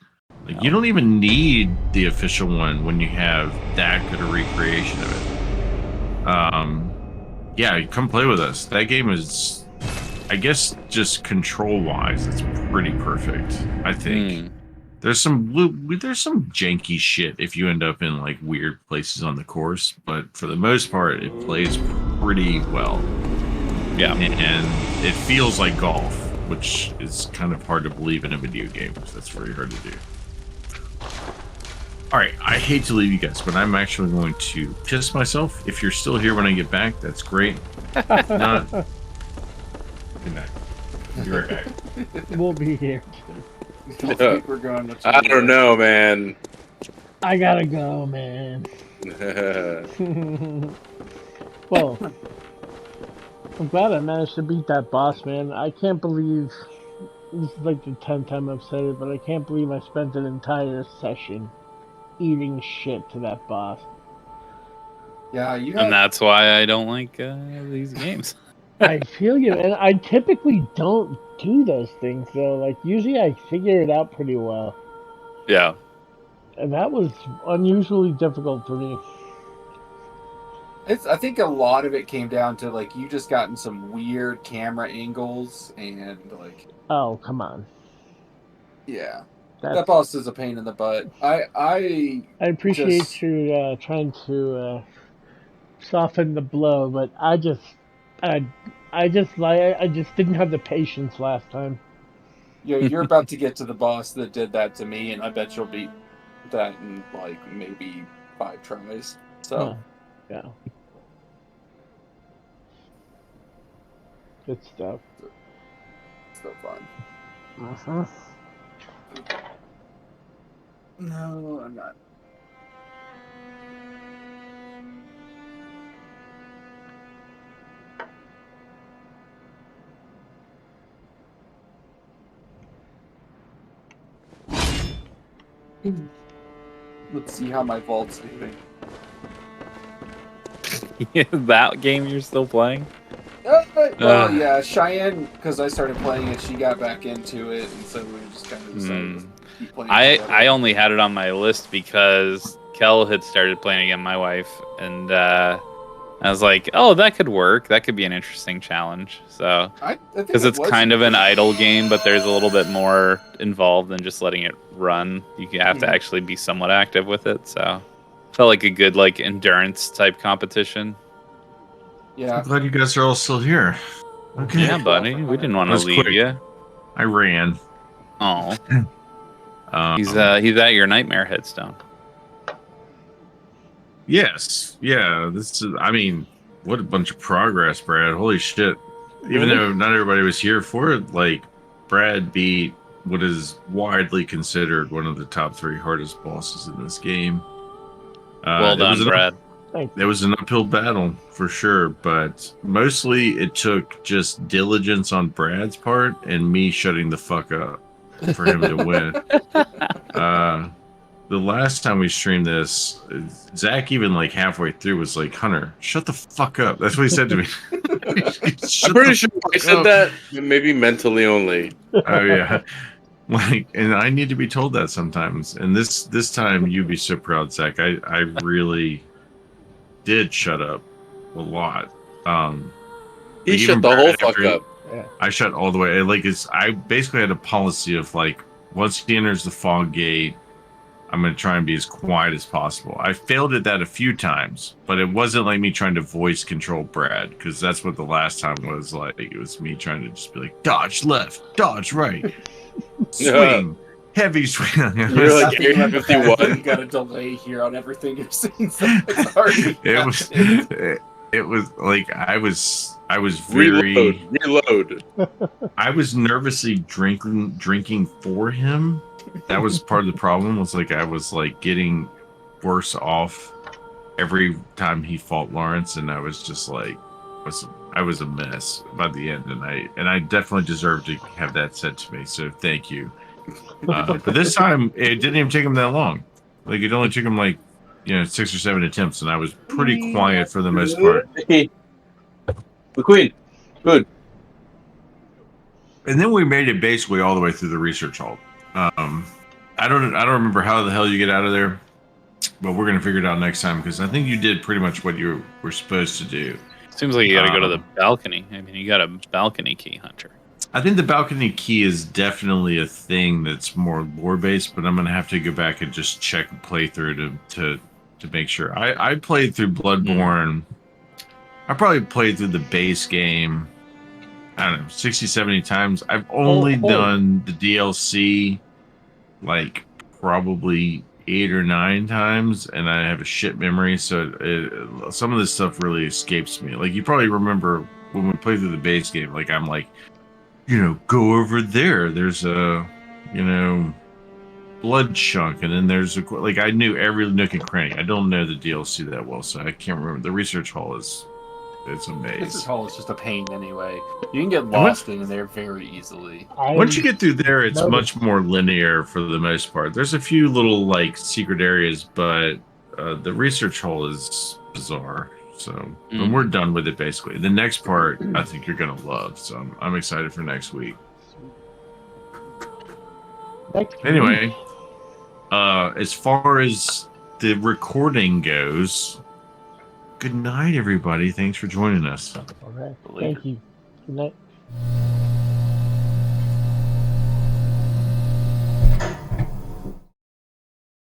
Like you don't even need the official one when you have that good a recreation of it. Yeah, come play with us. That game is, I guess, just control wise, it's pretty perfect. I think. There's some janky shit if you end up in like weird places on the course, but for the most part, it plays pretty well. Yeah, and it feels like golf, which is kind of hard to believe in a video game. That's very hard to do. All right, I hate to leave you guys, but I'm actually going to piss myself. If you're still here when I get back, that's great. Not. Good night. Be right back. We'll be here. don't think we're going much I don't know, man. I gotta go, man. Well, I'm glad I managed to beat that boss, man. I can't believe this is like the 10th time I've said it, but I can't believe I spent an entire session eating shit to that boss. Yeah, you and have. that's why I don't like these games. I feel you, and I typically don't do those things though. Like usually I figure it out pretty well, Yeah, and that was unusually difficult for me. I think a lot of it came down to like you just gotten some weird camera angles and like. Oh, come on. Yeah, That's, that boss is a pain in the butt. I appreciate just- you trying to soften the blow, but I just didn't have the patience last time. You're about to get to the boss that did that to me, and I bet you'll beat that in like maybe 5 tries. So yeah, good stuff. so fun. Uh-huh. No, I'm not. Let's see how my vault's doing. that game you're still playing? Well, yeah, Cheyenne, because I started playing it, she got back into it, and so we just kind of decided to keep playing. I only had it on my list because Kel had started playing again, my wife, and I was like, oh, that could work. That could be an interesting challenge. So, because it's kind of an idle game, but there's a little bit more involved than just letting it run. You have to actually be somewhat active with it. So, felt like a good like endurance type competition. Yeah. I'm glad you guys are all still here. Okay. Yeah, buddy. We didn't want to leave you. I ran. Oh. He's at your nightmare headstone. Yes. Yeah. This is. I mean, what a bunch of progress, Brad. Holy shit. Even though not everybody was here for it, like Brad beat what is widely considered one of the top 3 hardest bosses in this game. Well done, Brad. It was an uphill battle for sure, but mostly it took just diligence on Brad's part and me shutting the fuck up for him to win. The last time we streamed this, Zach even like halfway through was like, "Hunter, shut the fuck up." That's what he said to me. I'm pretty sure I said that maybe mentally only. Oh yeah. Like, and I need to be told that sometimes. And this time you'd be so proud, Zach. I really did shut up a lot. He shut the whole fuck up. I shut all the way. Like I basically had a policy of like, once he enters the fog gate, I'm gonna try and be as quiet as possible. I failed at that a few times, but it wasn't like me trying to voice control Brad, because that's what the last time was like. It was me trying to just be like, dodge left, dodge right, swing, heavy swing. You're like Nothing Area about the fact that 51. You got a delay here on everything you're saying. So it's already it was like I was very Reload. I was nervously drinking for him. That was part of the problem. Was like I was like getting worse off every time he fought Lawrence, and I was just like I was a mess by the end, and I definitely deserved to have that said to me. So thank you. But this time it didn't even take him that long. Like it only took him like 6 or 7 attempts, and I was pretty quiet for the most part. McQueen, good. And then we made it basically all the way through the research hall. I don't remember how the hell you get out of there, but we're gonna figure it out next time because I think you did pretty much what you were supposed to do. Seems like you got to go to the balcony. I mean, you got a balcony key, Hunter. I think the balcony key is definitely a thing that's more lore based, but I'm gonna have to go back and just check the playthrough to make sure. I played through Bloodborne. I probably played through the base game, I don't know, 60, 70 times. I've only done the DLC like probably 8 or 9 times, and I have a shit memory, so some of this stuff really escapes me. Like you probably remember when we played through the base game, like I'm like, go over there. There's a, blood chunk, and then there's like I knew every nook and cranny. I don't know the DLC that well, so I can't remember. The research hall it's a maze. Research hall is just a pain anyway. You can get lost in there very easily. Once you get through there, it's much more linear for the most part. There's a few little like secret areas, but the research hall is bizarre. So when we're done with it, basically, the next part I think you're gonna love. So I'm excited for next week. Anyway, as far as the recording goes, good night, everybody. Thanks for joining us. All right. Thank you. Good night.